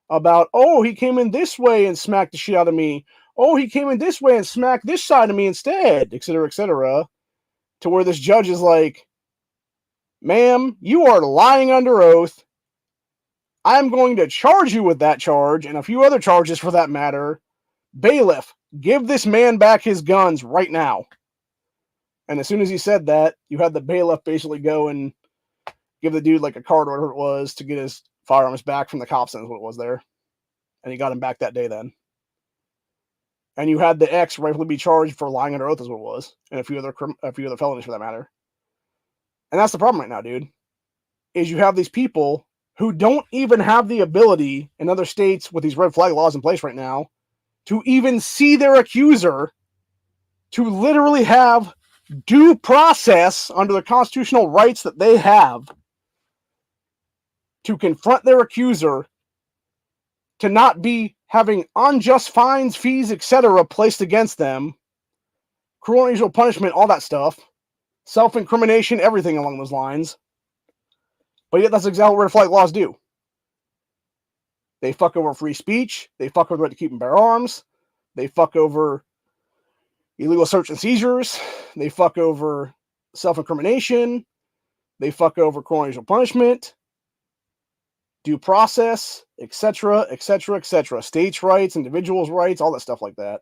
about, oh, he came in this way and smacked the shit out of me. Oh, he came in this way and smacked this side of me instead, etc., to where this judge is like, ma'am, you are lying under oath. I'm going to charge you with that charge and a few other charges for that matter. Bailiff, give this man back his guns right now. And as soon as he said that, you had the bailiff basically go and give the dude like a card or whatever it was to get his firearms back from the cops, and that's what it was there. And he got him back that day then. And you had the ex rightfully be charged for lying under oath, is what it was, and a few other felonies for that matter. And that's the problem right now, dude, is you have these people who don't even have the ability in other states with these red flag laws in place right now to even see their accuser, to literally have due process under the constitutional rights that they have to confront their accuser, to not be having unjust fines, fees, etc. placed against them, cruel and unusual punishment, all that stuff, self-incrimination, everything along those lines. But yet that's exactly what red flag laws do. They fuck over free speech. They fuck over the right to keep and bear arms. They fuck over illegal search and seizures. They fuck over self-incrimination. They fuck over cruel and unusual punishment. due process, etc., etc., etc., states' rights, individuals' rights, all that stuff like that.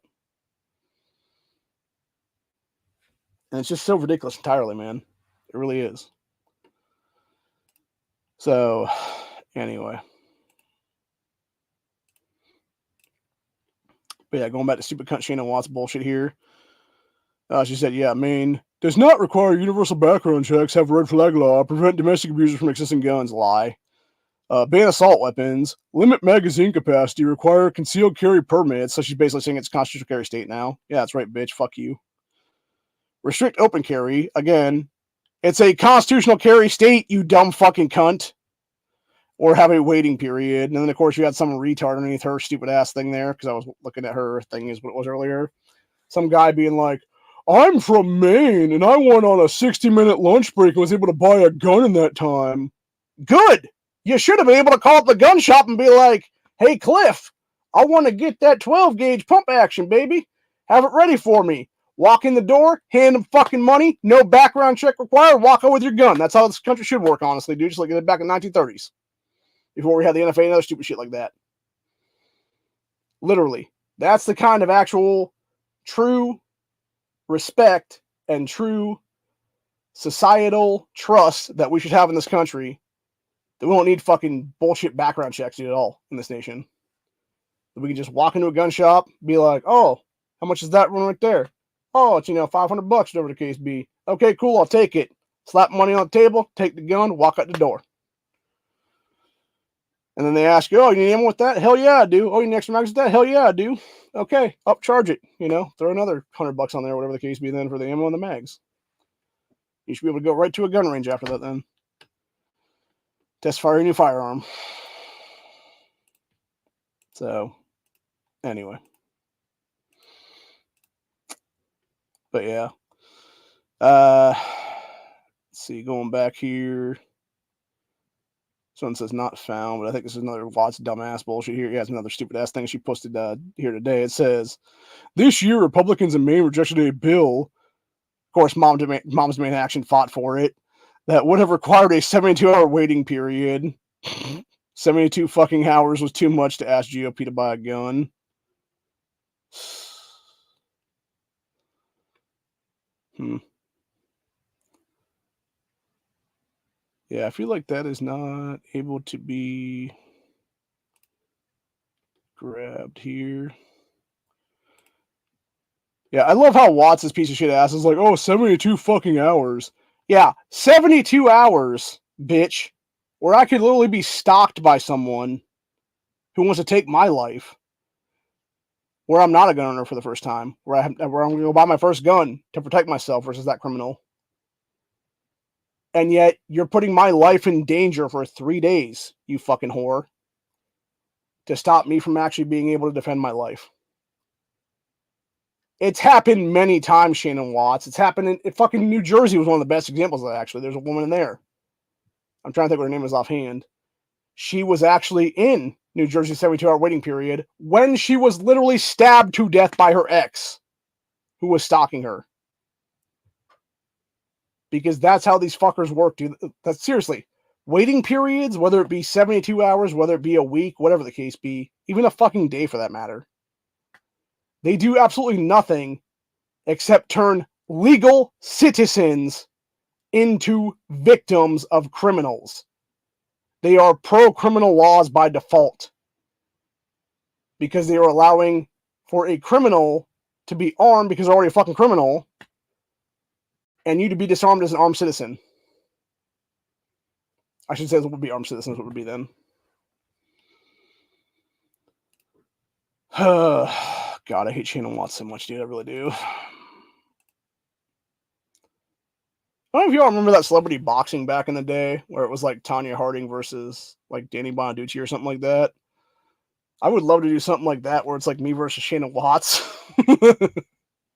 And it's just so ridiculous entirely, man. It really is. So, anyway. But yeah, going back to stupid cunt Shannon Watts bullshit here. She said, yeah, Maine does not require universal background checks, have red flag law, prevent domestic abusers from accessing guns. Lie. Ban assault weapons, limit magazine capacity, require concealed carry permits. So she's basically saying it's a constitutional carry state now. Yeah, that's right, bitch. Fuck you. Restrict open carry. Again, it's a constitutional carry state, you dumb fucking cunt. Or have a waiting period. And then, of course, you had some retard underneath her stupid ass thing there, because I was looking at her thing is what it was earlier. Some guy being like, I'm from Maine, and I went on a 60-minute lunch break and was able to buy a gun in that time. Good! You should have been able to call up the gun shop and be like, hey, Cliff, I want to get that 12-gauge pump action, baby. Have it ready for me. Walk in the door, hand them fucking money, no background check required, walk out with your gun. That's how this country should work, honestly, dude, just like it did back in the 1930s. Before we had the NFA and other stupid shit like that. Literally. That's the kind of actual true respect and true societal trust that we should have in this country. That we don't need fucking bullshit background checks at all in this nation. That we can just walk into a gun shop, be like, oh, how much is that one right there? Oh, it's, $500, whatever the case be. Okay, cool, I'll take it. Slap money on the table, take the gun, walk out the door. And then they ask you, oh, you need ammo with that? Hell yeah, I do. Oh, you need extra mags with that? Hell yeah, I do. Okay, upcharge it. Throw another $100 on there, whatever the case be then for the ammo and the mags. You should be able to go right to a gun range after that then. Test fire your new firearm. So, anyway. But yeah. Let's see, going back here. Someone says not found, but I think this is another Watts dumbass bullshit here. Yeah, it's another stupid ass thing she posted here today. It says, this year Republicans in Maine rejected a bill. Of course, Moms Demand Action fought for it. That would have required a 72-hour waiting period. 72 fucking hours was too much to ask GOP to buy a gun. Yeah, I feel like that is not able to be grabbed here. Yeah, I love how Watts' piece of shit ass is like, oh, 72 fucking hours. Yeah, 72 hours, bitch, where I could literally be stalked by someone who wants to take my life, where I'm not a gun owner for the first time, where I'm going to go buy my first gun to protect myself versus that criminal. And yet, you're putting my life in danger for 3 days, you fucking whore, to stop me from actually being able to defend my life. It's happened many times, Shannon Watts. It's happened in fucking New Jersey was one of the best examples of that, actually. There's a woman in there. I'm trying to think what her name is offhand. She was actually in New Jersey's 72-hour waiting period when she was literally stabbed to death by her ex, who was stalking her. Because that's how these fuckers work, dude. That's seriously. Waiting periods, whether it be 72 hours, whether it be a week, whatever the case be, even a fucking day for that matter. They do absolutely nothing except turn legal citizens into victims of criminals. They are pro-criminal laws by default. Because they are allowing for a criminal to be armed because they're already a fucking criminal, and you to be disarmed as an armed citizen. I should say it would be armed citizens, what would be then. God, I hate Shannon Watts so much, dude. I really do. I don't know if y'all remember that celebrity boxing back in the day, where it was like Tanya Harding versus like Danny Bonaducci or something like that. I would love to do something like that, where it's like me versus Shannon Watts.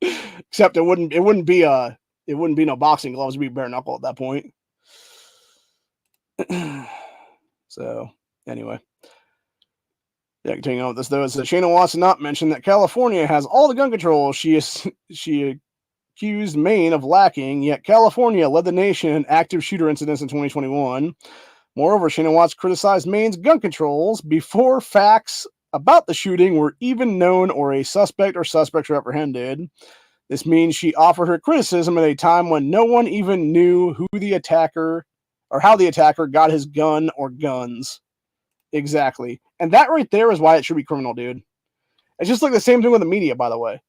Except it wouldn't be no boxing gloves, it'd be bare knuckle at that point. So, anyway. Yeah, continuing on with this, though, it says Shannon Watts did not mention that California has all the gun control she accused Maine of lacking, yet California led the nation in active shooter incidents in 2021. Moreover, Shannon Watts criticized Maine's gun controls before facts about the shooting were even known or a suspect or suspects were apprehended. This means she offered her criticism at a time when no one even knew who the attacker or how the attacker got his gun or guns. Exactly. And that right there is why it should be criminal, dude. It's just like the same thing with the media, by the way.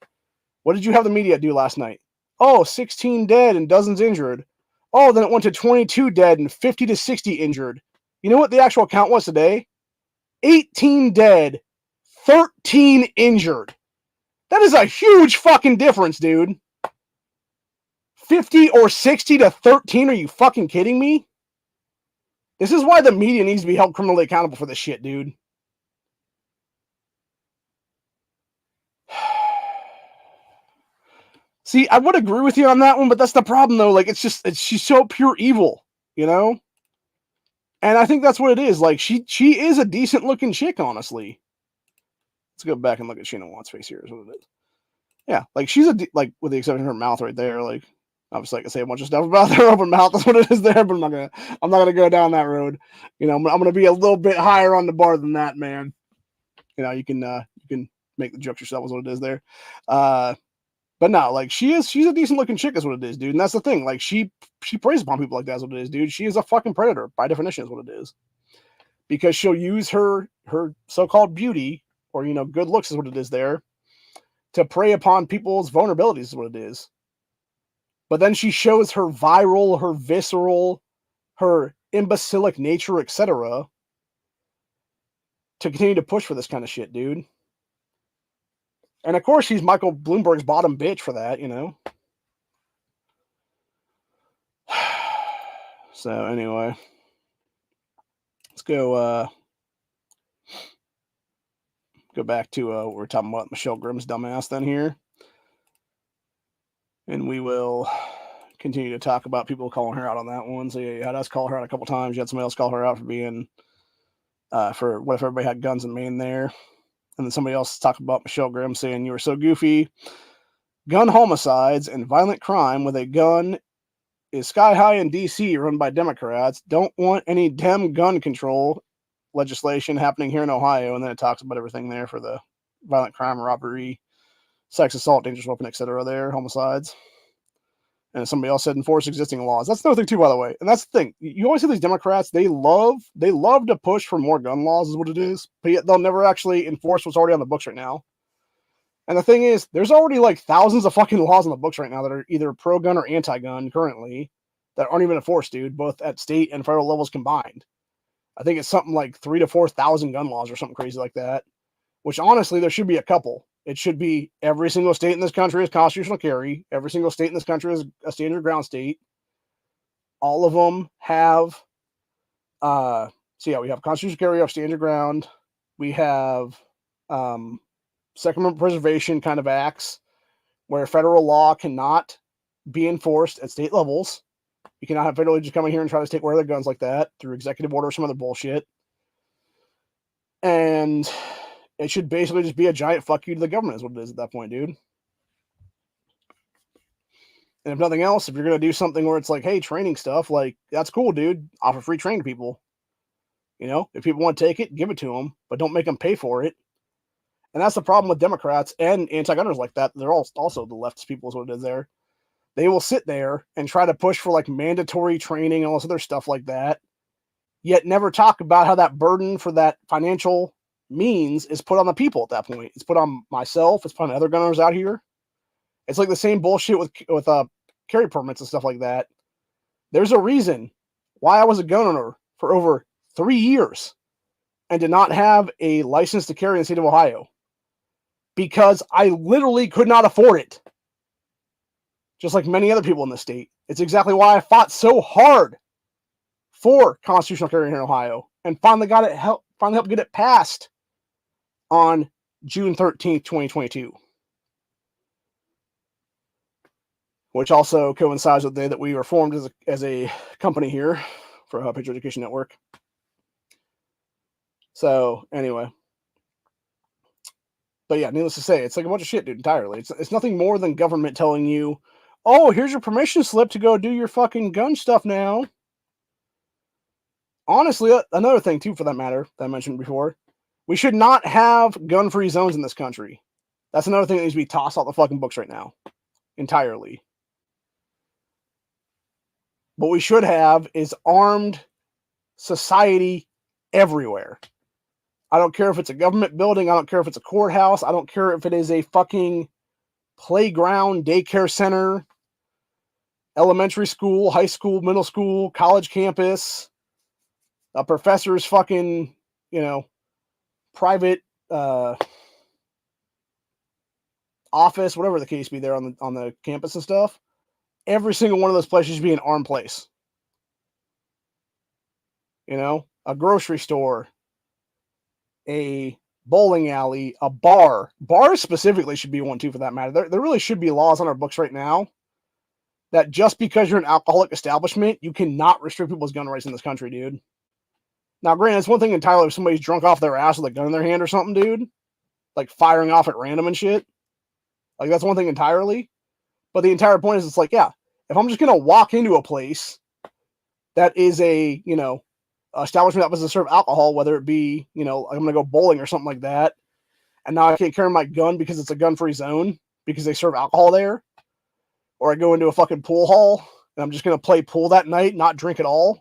What did you have the media do last night? Oh, 16 dead and dozens injured. Oh, then it went to 22 dead and 50 to 60 injured. You know what the actual count was today? 18 dead, 13 injured. That is a huge fucking difference, dude. 50 or 60 to 13? Are you fucking kidding me? This is why the media needs to be held criminally accountable for this shit, dude. See, I would agree with you on that one, but that's the problem, though. Like, she's so pure evil, you know? And I think that's what it is. Like, she is a decent-looking chick, honestly. Let's go back and look at Shannon Watts' face here is what it is. Yeah, like, she's like, with the exception of her mouth right there, like, obviously I can say a bunch of stuff about her open mouth. That's what it is there, but I'm not gonna go down that road. You know, I'm gonna be a little bit higher on the bar than that, man. You know, you can make the jokes yourself is what it is there. But no, like she's a decent looking chick is what it is, dude. And that's the thing. Like she preys upon people like that is what it is, dude. She is a fucking predator by definition is what it is. Because she'll use her so-called beauty or, you know, good looks is what it is there to prey upon people's vulnerabilities is what it is. But then she shows her viral, her visceral, her imbecilic nature, etc. to continue to push for this kind of shit, dude. And of course, she's Michael Bloomberg's bottom bitch for that, you know. So anyway, let's go back to what we're talking about, Michelle Grimm's dumbass then here. And we will continue to talk about people calling her out on that one. So yeah, you had us call her out a couple times. You had somebody else call her out for being, for what if everybody had guns in Maine there. And then somebody else talked about Michelle Grimm saying you were so goofy. Gun homicides and violent crime with a gun is sky high in D.C. run by Democrats. Don't want any Dem gun control legislation happening here in Ohio. And then it talks about everything there for the violent crime, robbery, sex assault, dangerous weapon, etc. there, homicides. And somebody else said enforce existing laws. That's another thing too, by the way. And that's the thing. You always see these Democrats, they love to push for more gun laws is what it is, but yet they'll never actually enforce what's already on the books right now. And the thing is, there's already like thousands of fucking laws on the books right now that are either pro-gun or anti-gun currently that aren't even enforced, dude, both at state and federal levels combined. I think it's something like 3,000 to 4,000 gun laws or something crazy like that, which honestly, there should be a couple. It should be every single state in this country is constitutional carry. Every single state in this country is a stand your ground state. All of them have, so yeah, we have constitutional carry of stand your ground. We have Second Amendment preservation kind of acts where federal law cannot be enforced at state levels. You cannot have federal agents come in here and try to take away their guns like that through executive order or some other bullshit. And it should basically just be a giant fuck you to the government is what it is at that point, dude. And if nothing else, if you're going to do something where it's like, hey, training stuff, like, that's cool, dude. Offer free training to people. You know, if people want to take it, give it to them, but don't make them pay for it. And that's the problem with Democrats and anti-gunners like that. They're also the leftist people is what it is there. They will sit there and try to push for like mandatory training and all this other stuff like that, yet never talk about how that burden for that financial means is put on the people at that point. It's put on myself. It's put on other gunners out here. It's like the same bullshit with carry permits and stuff like that. There's a reason why I was a gun owner for over 3 years and did not have a license to carry in the state of Ohio because I literally could not afford it. Just like many other people in the state. It's exactly why I fought so hard for constitutional carry here in Ohio and finally helped get it passed on June 13th, 2022. Which also coincides with the day that we were formed as a company here for Patriot Education Network. So, anyway. But yeah, needless to say, it's like a bunch of shit, dude, entirely. It's nothing more than government telling you, oh, here's your permission slip to go do your fucking gun stuff now. honestly, another thing too, for that matter, that I mentioned before, we should not have gun-free zones in this country. That's another thing that needs to be tossed out the fucking books right now, entirely. What we should have is armed society everywhere. I don't care if it's a government building. I don't care if it's a courthouse. I don't care if it is a fucking playground, daycare center, elementary school, high school, middle school, college campus, a professor's fucking, private office, whatever the case be there on the campus and stuff. Every single one of those places should be an armed place. A grocery store, a bowling alley, a bar. Bars specifically should be one too, for that matter. There really should be laws on our books right now that just because you're an alcoholic establishment, you cannot restrict people's gun rights in this country, dude. Now, granted, it's one thing entirely if somebody's drunk off their ass with a gun in their hand or something, dude, like firing off at random and shit. Like, that's one thing entirely. But the entire point is, it's like, yeah, if I'm just going to walk into a place that is a, establishment that was to serve alcohol, whether it be, I'm going to go bowling or something like that, and now I can't carry my gun because it's a gun-free zone because they serve alcohol there, or I go into a fucking pool hall and I'm just going to play pool that night, not drink at all,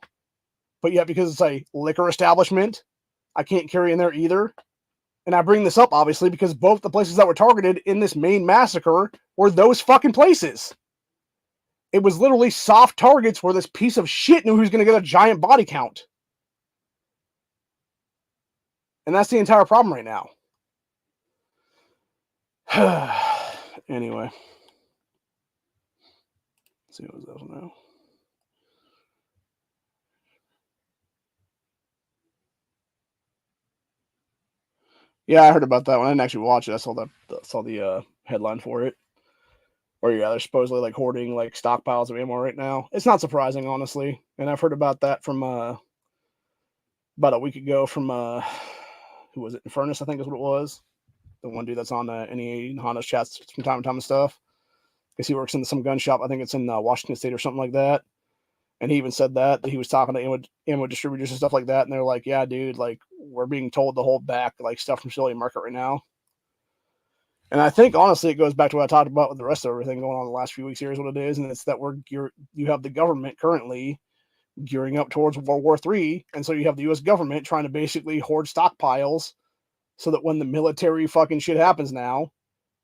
but yet because it's a liquor establishment, I can't carry in there either. And I bring this up, obviously, because both the places that were targeted in this Maine massacre were those fucking places. It was literally soft targets where this piece of shit knew he was going to get a giant body count. And that's the entire problem right now. Anyway. Let's see what else now. Yeah, I heard about that one. I didn't actually watch it. I saw the headline for it. Where they're supposedly like hoarding like stockpiles of ammo right now. It's not surprising, honestly. And I've heard about that from about a week ago from who was it? Furnace, I think is what it was. The one dude that's on NE Honda's chats from time to time and stuff. Because he works in some gun shop. I think it's in Washington State or something like that. And he even said that he was talking to ammo distributors and stuff like that. And they're like, yeah, dude, like we're being told to hold back like stuff from civilian market right now. And I think, honestly, it goes back to what I talked about with the rest of everything going on the last few weeks here is what it is. And it's that you have the government currently gearing up towards World War III. And so you have the U.S. government trying to basically hoard stockpiles so that when the military fucking shit happens now,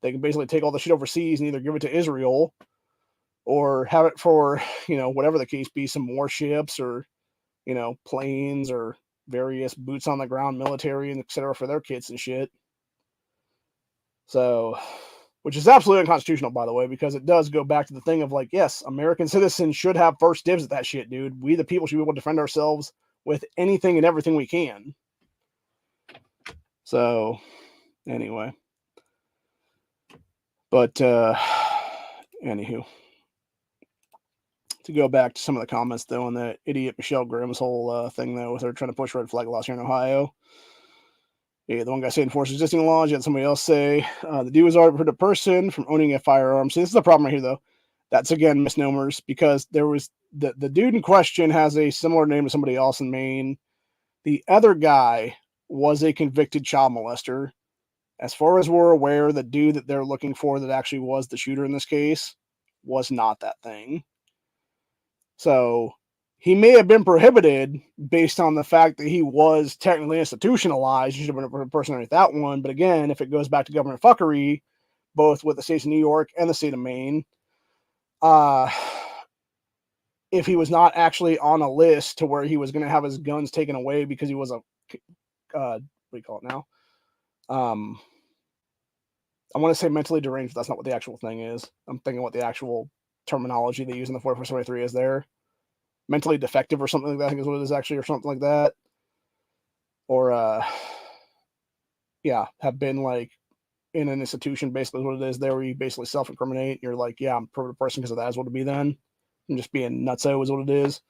they can basically take all the shit overseas and either give it to Israel or have it for, whatever the case be, some warships or, planes or various boots on the ground military and et cetera for their kits and shit. So, which is absolutely unconstitutional, by the way, because it does go back to the thing of like, yes, American citizens should have first dibs at that shit, dude. We, the people, should be able to defend ourselves with anything and everything we can. So, anyway. But, anywho. To go back to some of the comments, though, on that idiot Michelle Grimm's whole thing, though, with her trying to push red flag laws here in Ohio. Yeah, the one guy saying enforce existing laws. You had somebody else say the dude was already for the person from owning a firearm. See, this is the problem right here, though. That's again misnomers because there was the dude in question has a similar name to somebody else in Maine. The other guy was a convicted child molester. As far as we're aware, the dude that they're looking for that actually was the shooter in this case was not that thing. So he may have been prohibited based on the fact that he was technically institutionalized. You should have been a person underneath that one. But again, if it goes back to government fuckery, both with the states of New York and the state of Maine, if he was not actually on a list to where he was going to have his guns taken away because he was a, what do you call it now? I want to say mentally deranged, but that's not what the actual thing is. I'm thinking what the actual terminology they use in the 4473 is there. Mentally defective or something like that, I think is what it is actually, or something like that. Or, have been like in an institution, basically is what it is there, where you basically self-incriminate. You're like, yeah, I'm a perverted person because of that is what it'd be then. And just being nutso is what it is.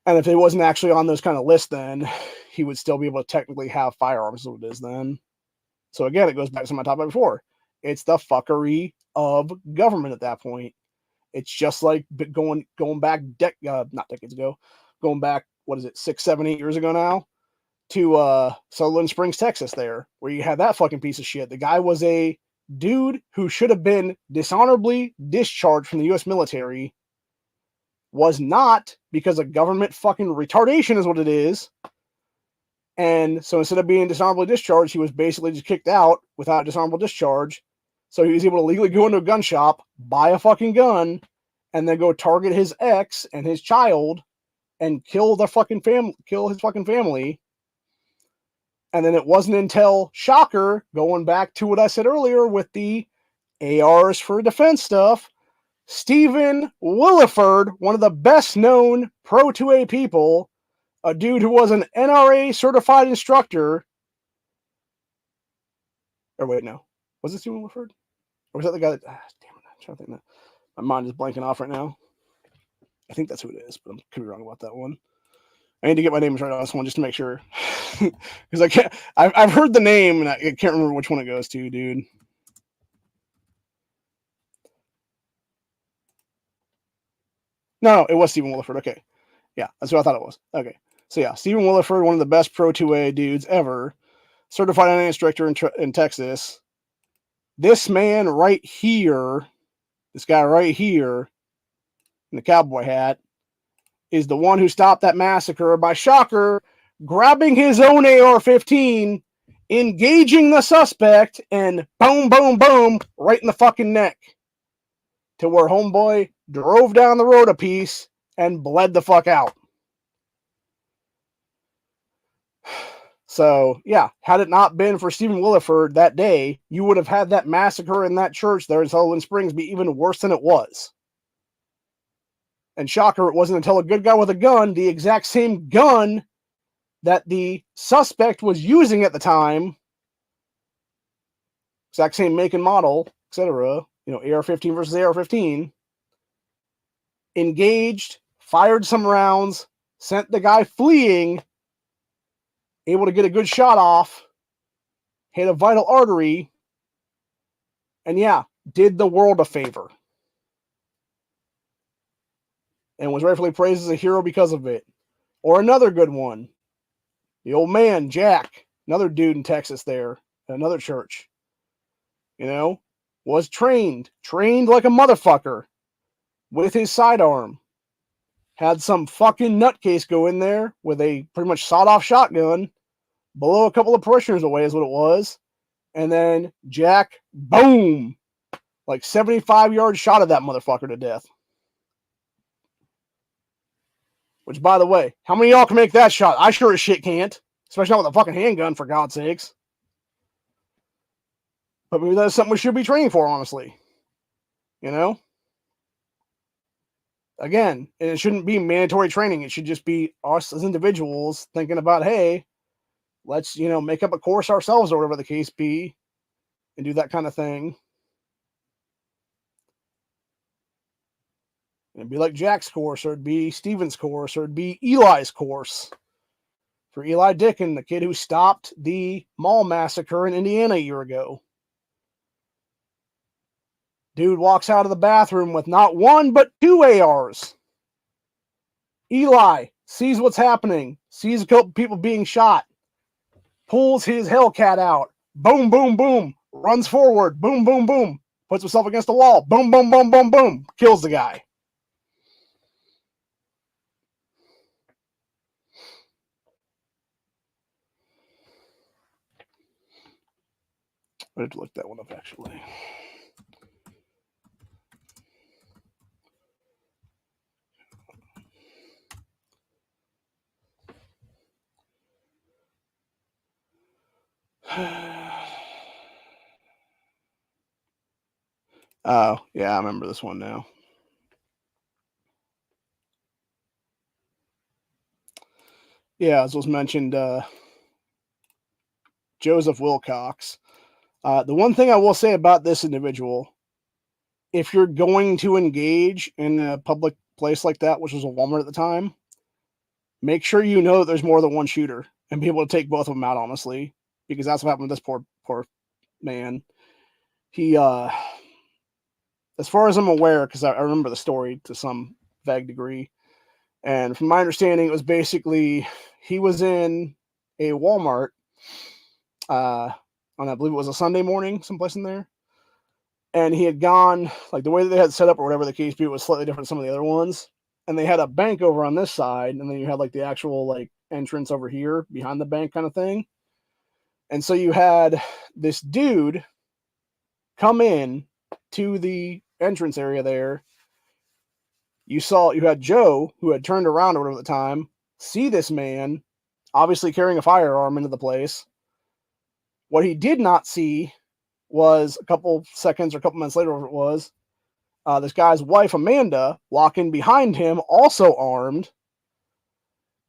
And if it wasn't actually on those kind of lists, then he would still be able to technically have firearms, is what it is then. So again, it goes back to something I talked about before. It's the fuckery of government at that point. It's just like going back, not decades ago, going back what is it, 6, 7, 8 years ago now, to Sutherland Springs, Texas, there, where you had that fucking piece of shit. The guy was a dude who should have been dishonorably discharged from the U.S. military, was not, because of government fucking retardation is what it is. And so instead of being dishonorably discharged, he was basically just kicked out without dishonorable discharge. So he was able to legally go into a gun shop, buy a fucking gun, and then go target his ex and his child and kill his fucking family. And then it wasn't until, shocker, going back to what I said earlier with the ARs for defense stuff, Stephen Williford, one of the best known Pro 2A people, a dude who was an NRA certified instructor. Or wait, no. Was it Stephen Williford? Or was that the guy that... damn it, I'm trying to think now. My mind is blanking off right now. I think that's who it is, but I could be wrong about that one. I need to get my names right on this one just to make sure. Because I can't... I've heard the name, and I can't remember which one it goes to, dude. No, it was Stephen Williford. Okay. Yeah, that's what I thought it was. Okay. So yeah, Stephen Williford, one of the best Pro 2A dudes ever. Certified NRA instructor in Texas. This man right here, this guy right here, in the cowboy hat, is the one who stopped that massacre by, shocker, grabbing his own AR-15, engaging the suspect, and boom, boom, boom, right in the fucking neck. To where homeboy drove down the road a piece and bled the fuck out. So, yeah, had it not been for Stephen Williford that day, you would have had that massacre in that church there in Sutherland Springs be even worse than it was. And shocker, it wasn't until a good guy with a gun, the exact same gun that the suspect was using at the time, exact same make and model, etc., AR-15 versus AR-15, engaged, fired some rounds, sent the guy fleeing, able to get a good shot off, hit a vital artery, and yeah, did the world a favor. And was rightfully praised as a hero because of it. Or another good one, the old man, Jack, another dude in Texas there, at another church, was trained like a motherfucker with his sidearm. Had some fucking nutcase go in there with a pretty much sawed-off shotgun, below a couple of parishioners away is what it was. And then Jack, boom, like 75-yard shot of that motherfucker to death. Which, by the way, how many of y'all can make that shot? I sure as shit can't. Especially not with a fucking handgun, for God's sakes. But maybe that's something we should be training for, honestly. Again, it shouldn't be mandatory training. It should just be us as individuals thinking about, hey, let's, make up a course ourselves or whatever the case be and do that kind of thing. It'd be like Jack's course, or it'd be Steven's course, or it'd be Eli's course. For Eli Dickin, the kid who stopped the mall massacre in Indiana a year ago. Dude walks out of the bathroom with not one, but 2 ARs. Eli sees what's happening, sees a couple people being shot, pulls his Hellcat out, boom, boom, boom, runs forward, boom, boom, boom, puts himself against the wall, boom, boom, boom, boom, boom, kills the guy. I have to look that one up, actually. Oh, yeah, I remember this one now. Yeah, as was mentioned, Joseph Wilcox. The one thing I will say about this individual, if you're going to engage in a public place like that, which was a Walmart at the time, make sure you know that there's more than one shooter and be able to take both of them out, honestly, because that's what happened with this poor man. He, as far as I'm aware, because I remember the story to some vague degree, And from my understanding, it was basically he was in a Walmart on, I believe it was a Sunday morning, someplace in there. And he had gone, like the way that they had set up or whatever the case be, was slightly different than some of the other ones. And they had a bank over on this side, and then you had like the actual like entrance over here behind the bank kind of thing. And so you had this dude come in to the entrance area there. You had Joe, who had turned around or whatever at the time, see this man, obviously carrying a firearm into the place. What he did not see was a couple seconds or a couple minutes later, whatever it was, this guy's wife, Amanda, walking behind him, also armed.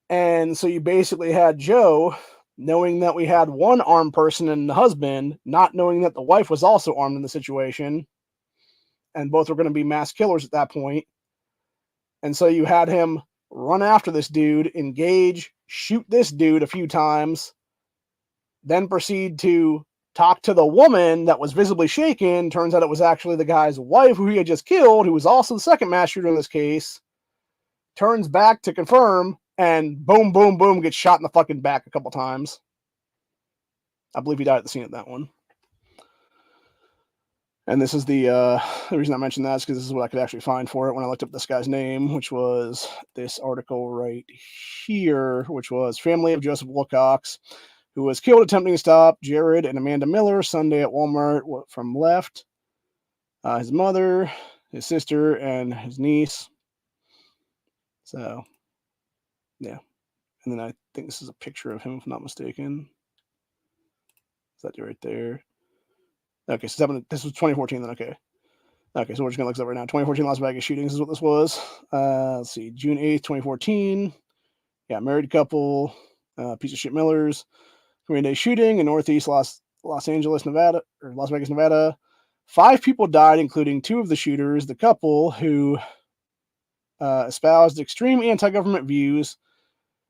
And so you basically had Joe, knowing that we had one armed person and the husband, not knowing that the wife was also armed in the situation. And both were going to be mass killers at that point. And so you had him run after this dude, engage, shoot this dude a few times, then proceed to talk to the woman that was visibly shaken. Turns out it was actually the guy's wife who he had just killed, who was also the second mass shooter in this case. Turns back to confirm, and boom, boom, boom, gets shot in the fucking back a couple times. I believe he died at the scene of that one. And this is the reason I mentioned that is because this is what I could actually find for it when I looked up this guy's name, which was this article right here, which was Family of Joseph Wilcox, who was killed attempting to stop Jared and Amanda Miller Sunday at Walmart from left. His mother, his sister, and his niece. So, yeah. And then I think this is a picture of him, if I'm not mistaken. Is that right there? Okay, so this was 2014 then, okay. Okay, so we're just going to look this up right now. 2014 Las Vegas shootings is what this was. Let's see, June 8th, 2014. Yeah, married couple, piece of shit Millers. Green Day shooting in Northeast Los Angeles, Nevada, or Las Vegas, Nevada. 5 people died, including 2 of the shooters. The couple who espoused extreme anti-government views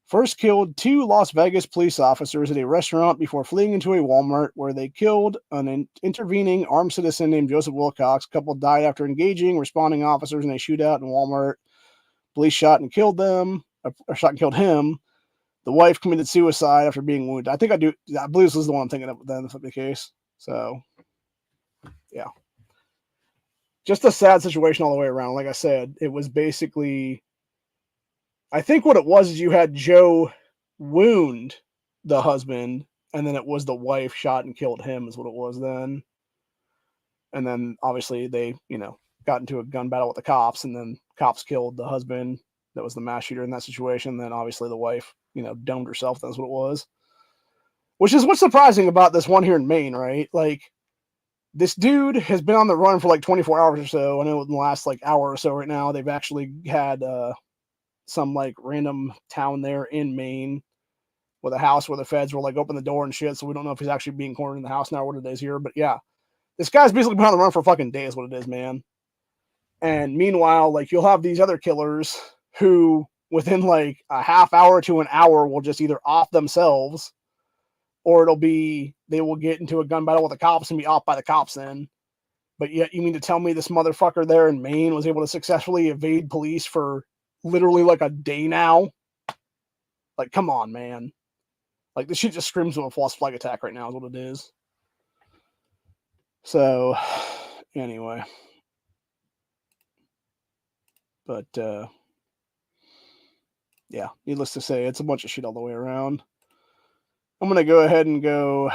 first killed 2 Las Vegas police officers at a restaurant before fleeing into a Walmart, where they killed an intervening armed citizen named Joseph Wilcox. Couple died after engaging responding officers in a shootout in Walmart. Police shot and killed him. The wife committed suicide after being wounded. I believe this is the one I'm thinking of then, if that's the case. So, yeah. Just a sad situation all the way around. Like I said, it was basically, I think what it was is you had Joe wound the husband, and then it was the wife shot and killed him is what it was then. And then obviously they, got into a gun battle with the cops, and then cops killed the husband that was the mass shooter in that situation. Then obviously the wife, domed herself. That's what it was. Which is what's surprising about this one here in Maine, right? Like, this dude has been on the run for like 24 hours or so. I know in the last like hour or so right now, they've actually had some like random town there in Maine with a house where the feds were like open the door and shit. So we don't know if he's actually being cornered in the house now or what it is here. But yeah, this guy's basically been on the run for fucking days, what it is, man. And meanwhile, like, you'll have these other killers who within like a half hour to an hour will just either off themselves, or they will get into a gun battle with the cops and be off by the cops then. But yet you mean to tell me this motherfucker there in Maine was able to successfully evade police for literally like a day now? Like, come on, man. Like, this shit just screams of a false flag attack right now is what it is. So, anyway. But, yeah, needless to say, it's a bunch of shit all the way around. I'm going to go ahead and go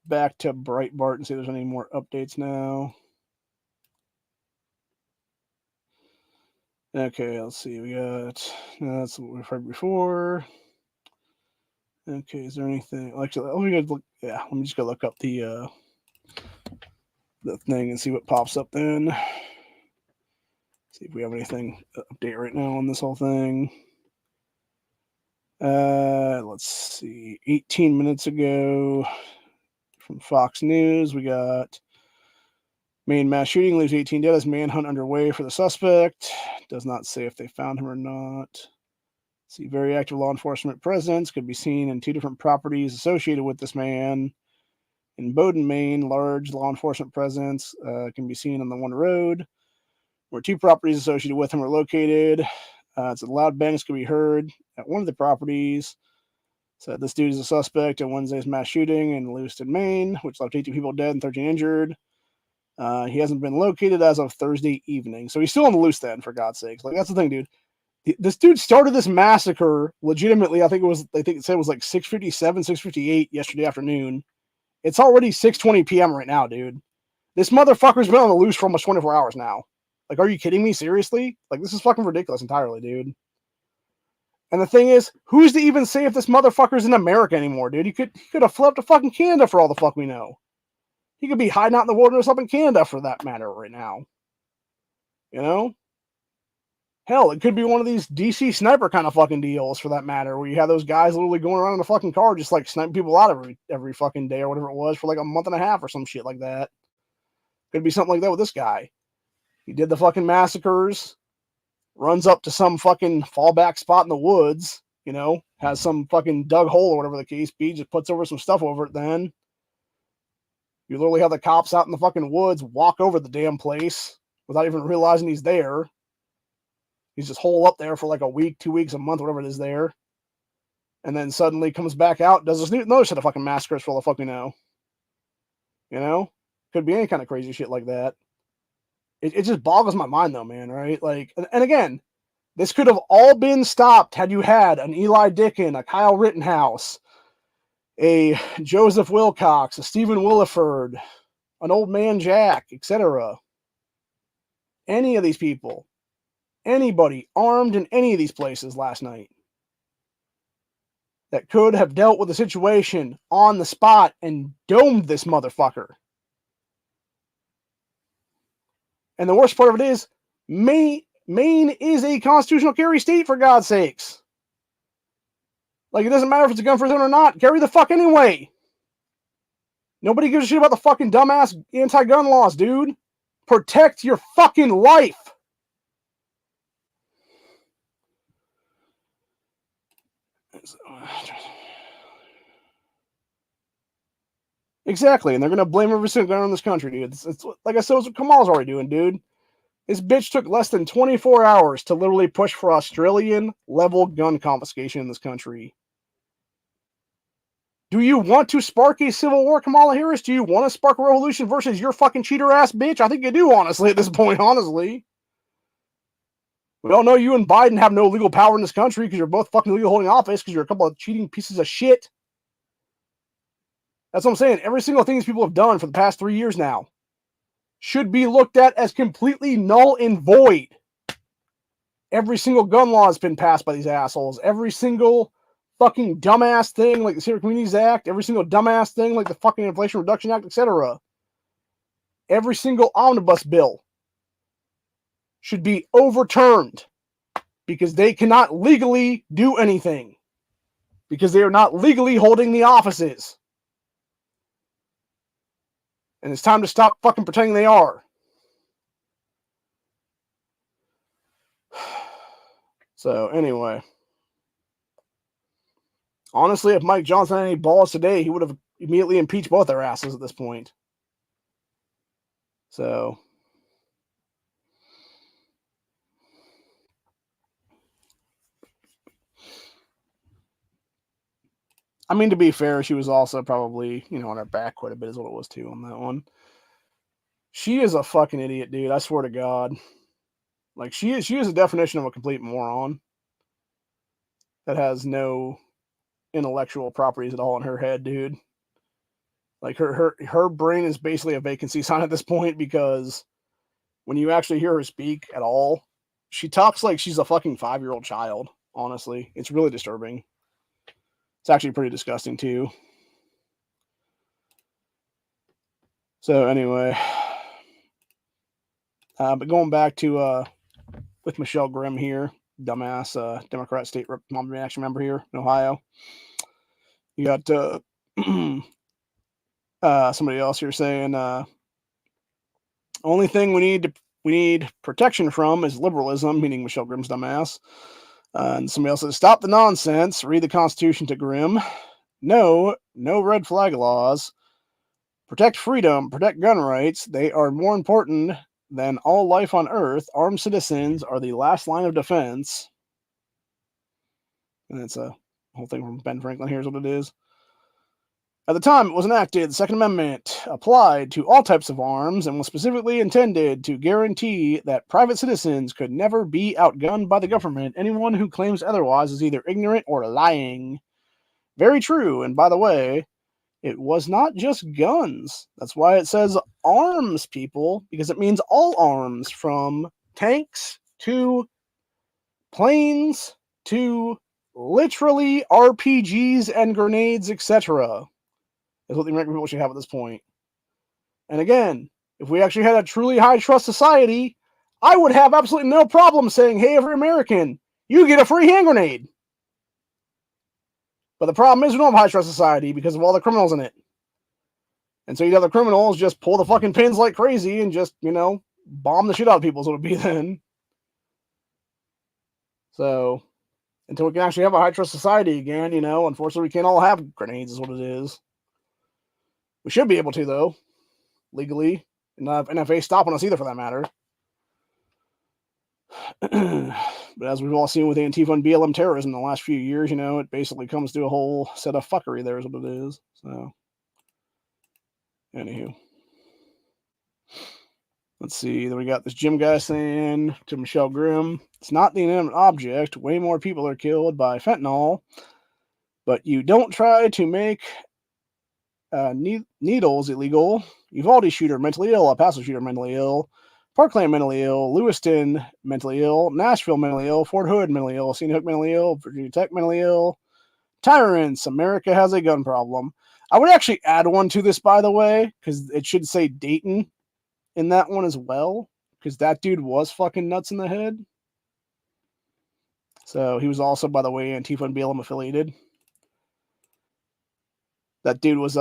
back to Breitbart and see if there's any more updates now. Okay, let's see. We got, that's what we've heard before. Okay, is there anything? Actually, let me just go look up the thing and see what pops up then. See if we have anything update right now on this whole thing. Let's see. 18 minutes ago from Fox News, we got Maine mass shooting leaves 18 dead as manhunt underway for the suspect. Does not say if they found him or not. See, very active law enforcement presence could be seen in 2 different properties associated with this man. In Bowdoin, Maine, large law enforcement presence can be seen on the one road where 2 properties associated with him are located. It's loud bangs could be heard at one of the properties. So this dude is a suspect in Wednesday's mass shooting in Lewiston, Maine, which left 18 people dead and 13 injured. He hasn't been located as of Thursday evening. So he's still on the loose then, for God's sakes. Like, that's the thing, dude. This dude started this massacre legitimately. I think it said it was like 6:57, 6:58 yesterday afternoon. It's already 6:20 p.m. right now, dude. This motherfucker's been on the loose for almost 24 hours now. Like, are you kidding me? Seriously? Like, this is fucking ridiculous entirely, dude. And the thing is, who's to even say if this motherfucker's in America anymore, dude? He could have flipped to fucking Canada for all the fuck we know. He could be hiding out in the wilderness up in Canada for that matter right now. You know? Hell, it could be one of these DC sniper kind of fucking deals for that matter, where you have those guys literally going around in a fucking car just like sniping people out every fucking day or whatever it was for like a month and a half or some shit like that. Could be something like that with this guy. He did the fucking massacres, runs up to some fucking fallback spot in the woods, you know, has some fucking dug hole or whatever the case be, just puts over some stuff over it then. You literally have the cops out in the fucking woods walk over the damn place without even realizing he's there. He's just hole up there for like a week, 2 weeks, a month, whatever it is there. And then suddenly comes back out, does another set of fucking massacres for all the fuck we know. You know? Could be any kind of crazy shit like that. It just boggles my mind though, man, right? Like, and again, this could have all been stopped had you had an Eli Dickin, a Kyle Rittenhouse, a Joseph Wilcox, a Stephen Williford, an Old Man Jack, etc. Any of these people, anybody armed in any of these places last night that could have dealt with the situation on the spot and domed this motherfucker. And the worst part of it is, Maine is a constitutional carry state, for God's sakes. Like, it doesn't matter if it's a gun-free zone or not. Carry the fuck anyway. Nobody gives a shit about the fucking dumbass anti-gun laws, dude. Protect your fucking life. Exactly, and they're going to blame every single gun in this country, dude. It's like I said, it's what Kamal's already doing, dude. This bitch took less than 24 hours to literally push for Australian-level gun confiscation in this country. Do you want to spark a civil war, Kamala Harris? Do you want to spark a revolution versus your fucking cheater-ass bitch? I think you do, honestly, at this point, honestly. We all know you and Biden have no legal power in this country because you're both fucking legal holding office because you're a couple of cheating pieces of shit. That's what I'm saying. Every single thing these people have done for the past 3 years now should be looked at as completely null and void. Every single gun law has been passed by these assholes. Every single fucking dumbass thing like the Secret Communities Act, every single dumbass thing like the fucking Inflation Reduction Act, etc. Every single omnibus bill should be overturned because they cannot legally do anything. Because they are not legally holding the offices. And it's time to stop fucking pretending they are. So, anyway. Honestly, if Mike Johnson had any balls today, he would have immediately impeached both their asses at this point. So. I mean, to be fair, she was also probably, on her back quite a bit is what it was, too, on that one. She is a fucking idiot, dude. I swear to God. Like, she is a definition of a complete moron that has no intellectual properties at all in her head, dude. Like, her brain is basically a vacancy sign at this point because when you actually hear her speak at all, she talks like she's a fucking 5-year-old child, honestly. It's really disturbing. It's actually pretty disgusting, too. So, anyway. But going back to, with Michelle Grimm here, dumbass Democrat state reaction member here in Ohio. You got somebody else here saying, only thing we need protection from is liberalism, meaning Michelle Grimm's dumbass. And somebody else says, stop the nonsense, read the Constitution to Grimm. No red flag laws. Protect freedom, protect gun rights. They are more important than all life on earth. Armed citizens are the last line of defense. And that's a whole thing from Ben Franklin. Here's what it is. At the time it was enacted, the Second Amendment applied to all types of arms and was specifically intended to guarantee that private citizens could never be outgunned by the government. Anyone who claims otherwise is either ignorant or lying. Very true. And by the way, it was not just guns. That's why it says arms, people, because it means all arms, from tanks to planes to literally RPGs and grenades, etc. Is what the American people should have at this point. And again, if we actually had a truly high trust society, I would have absolutely no problem saying, hey, every American, you get a free hand grenade. But the problem is we don't have a high trust society because of all the criminals in it. And so you'd have the criminals just pull the fucking pins like crazy and just, bomb the shit out of people, is what it would be then. So, until we can actually have a high trust society again, unfortunately we can't all have grenades, is what it is. We should be able to, though, legally, and not have NFA stopping us either, for that matter. But as we've all seen with Antifa and BLM terrorism in the last few years, it basically comes to a whole set of fuckery there, is what it is. So, anywho. Let's see, then we got this Jim guy saying to Michelle Grimm, it's not the inanimate object. Way more people are killed by fentanyl, but you don't try to make needles illegal. Uvalde shooter mentally ill, El Paso shooter mentally ill, Parkland mentally ill, Lewiston mentally ill, Nashville mentally ill, Fort Hood mentally ill, Scene Hook mentally ill, Virginia Tech mentally ill. Tyrants, America has a gun problem. I would actually add one to this, by the way, because it should say Dayton in that one as well, because that dude was fucking nuts in the head. So he was also, by the way, Antifa and BLM affiliated. That dude was,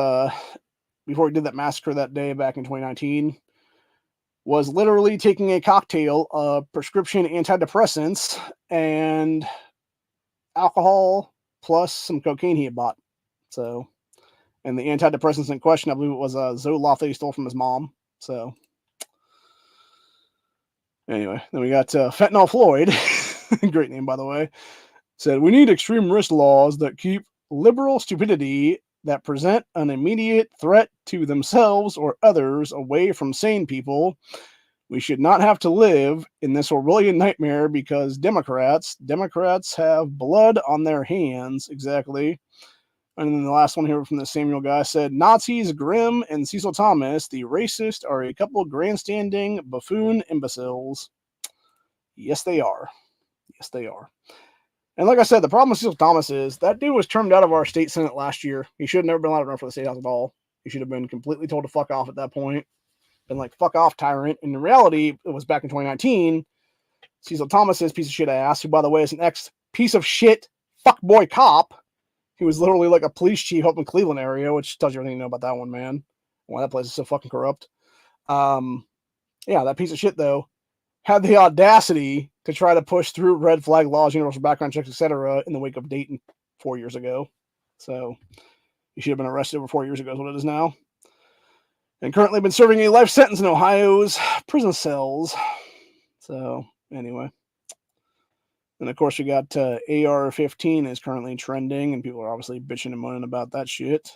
before he did that massacre that day back in 2019, was literally taking a cocktail of prescription antidepressants and alcohol plus some cocaine he had bought. So, and the antidepressants in question, I believe it was Zoloft that he stole from his mom. So, anyway, then we got Fentanyl Floyd, great name, by the way, said, we need extreme risk laws that keep liberal stupidity that present an immediate threat to themselves or others away from sane people. We should not have to live in this Orwellian nightmare because Democrats have blood on their hands. Exactly. And then the last one here from the Samuel guy said, Nazis, Grimm, and Cecil Thomas, the racist, are a couple grandstanding buffoon imbeciles. Yes, they are. Yes, they are. And like I said, the problem with Cecil Thomas is that dude was termed out of our state senate last year. He should have never been allowed to run for the state house at all. He should have been completely told to fuck off at that point. Been like, fuck off, tyrant. And in reality, it was back in 2019. Cecil Thomas is piece of shit ass, who, by the way, is an ex-piece of shit fuckboy cop. He was literally like a police chief up in Cleveland area, which tells you everything you know about that one, man. Why that place is so fucking corrupt. Yeah, that piece of shit, though, had the audacity to try to push through red flag laws, universal background checks, etc., in the wake of Dayton 4 years ago. So he should have been arrested over 4 years ago, is what it is now. And currently been serving a life sentence in Ohio's prison cells. So, anyway. And of course, we got AR-15 is currently trending, and people are obviously bitching and moaning about that shit.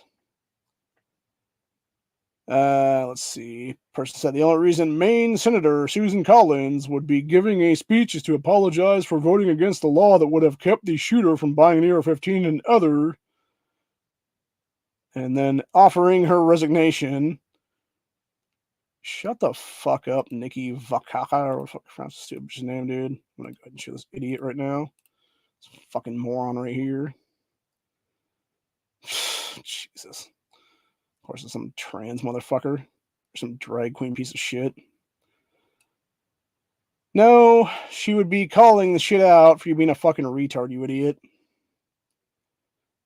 Let's see. Person said the only reason Maine Senator Susan Collins would be giving a speech is to apologize for voting against the law that would have kept the shooter from buying an AR-15 and other, and then offering her resignation. Shut the fuck up, Nikki Vakaka, or what the fuck pronounce the stupid name, dude. I'm gonna go ahead and show this idiot right now. This fucking moron right here. Jesus. Of course, it's some trans motherfucker. Some drag queen piece of shit. No, she would be calling the shit out for you being a fucking retard, you idiot.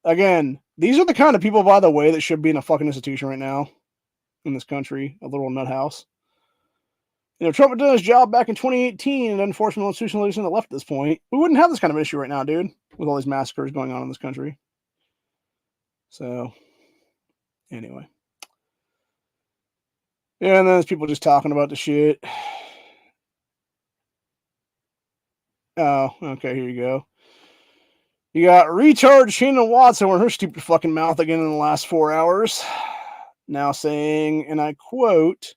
Again, these are the kind of people, by the way, that should be in a fucking institution right now in this country. A little nut house. Trump had done his job back in 2018 and unfortunately institutional leaders on the left at this point. We wouldn't have this kind of issue right now, dude, with all these massacres going on in this country. So, anyway. Yeah, and then there's people just talking about the shit. Oh, okay, here you go. You got retard Shannon Watson with her stupid fucking mouth again in the last 4 hours. Now saying, and I quote,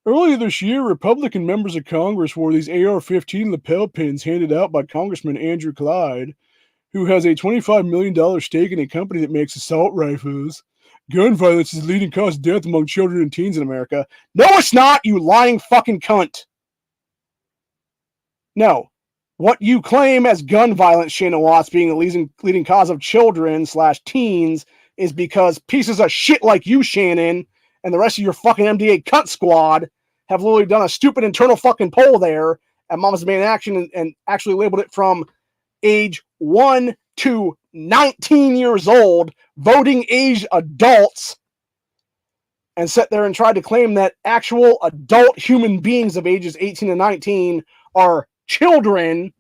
earlier this year, Republican members of Congress wore these AR-15 lapel pins handed out by Congressman Andrew Clyde, who has a $25 million stake in a company that makes assault rifles. Gun violence is the leading cause of death among children and teens in America. No, it's not, you lying fucking cunt. No. What you claim as gun violence, Shannon Watts, being the leading cause of children / teens is because pieces of shit like you, Shannon, and the rest of your fucking MDA cunt squad have literally done a stupid internal fucking poll there at Mama's Maine Action and actually labeled it from age 1 to 19 years old, voting age adults, and sat there and tried to claim that actual adult human beings of ages 18 and 19 are children,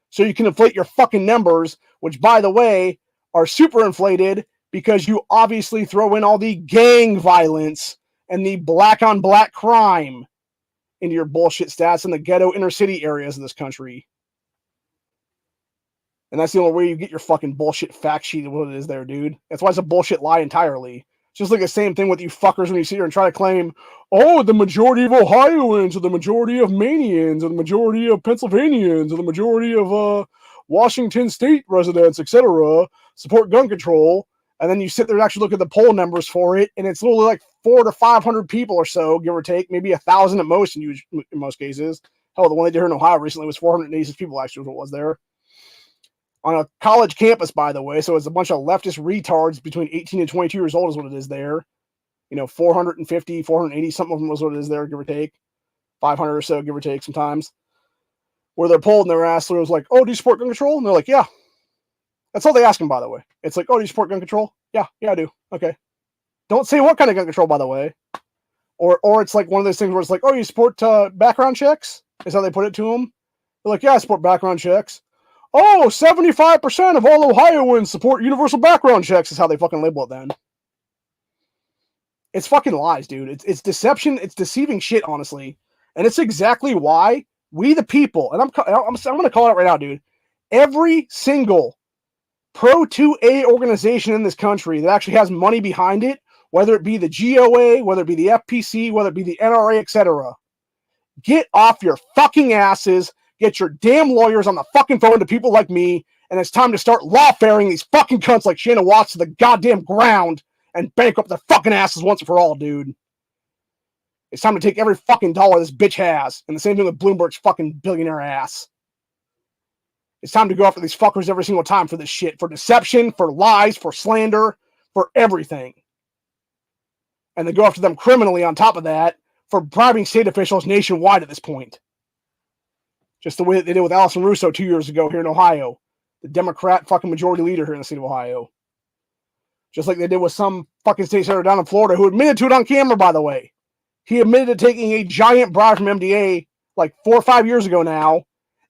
so you can inflate your fucking numbers, which, by the way, are super inflated because you obviously throw in all the gang violence and the black on black crime into your bullshit stats in the ghetto inner city areas of this country. And that's the only way you get your fucking bullshit fact sheet of what it is there, dude. That's why it's a bullshit lie entirely. It's just like the same thing with you fuckers when you sit here and try to claim, oh, the majority of Ohioans, or the majority of Mainians, or the majority of Pennsylvanians, or the majority of Washington State residents, etc., support gun control. And then you sit there and actually look at the poll numbers for it, and it's literally like 400 to 500 people or so, give or take, maybe 1,000 at most in most cases. Hell, the one they did here in Ohio recently was 486 people, actually, was what was there. On a college campus, by the way, so it's a bunch of leftist retards between 18 and 22 years old is what it is there. 450, 480, something of them was what it is there, give or take. 500 or so, give or take, sometimes. Where they're pulled in their ass, so it was like, oh, do you support gun control? And they're like, yeah. That's all they ask them, by the way. It's like, oh, do you support gun control? Yeah, I do. Okay. Don't say what kind of gun control, by the way. Or it's like one of those things where it's like, oh, you support background checks? Is how they put it to them. They're like, yeah, I support background checks. Oh, 75% of all Ohioans support universal background checks is how they fucking label it then. It's fucking lies, dude. It's deception. It's deceiving shit, honestly. And it's exactly why we the people, and I'm going to call it out right now, dude. Every single pro-2A organization in this country that actually has money behind it, whether it be the GOA, whether it be the FPC, whether it be the NRA, etc., get off your fucking asses. Get your damn lawyers on the fucking phone to people like me, and it's time to start lawfaring these fucking cunts like Shannon Watts to the goddamn ground and bankrupt their fucking asses once and for all, dude. It's time to take every fucking dollar this bitch has, and the same thing with Bloomberg's fucking billionaire ass. It's time to go after these fuckers every single time for this shit, for deception, for lies, for slander, for everything. And then go after them criminally on top of that for bribing state officials nationwide at this point. Just the way that they did with Allison Russo 2 years ago here in Ohio. The Democrat fucking majority leader here in the state of Ohio. Just like they did with some fucking state senator down in Florida who admitted to it on camera, by the way. He admitted to taking a giant bribe from MDA like 4 or 5 years ago now,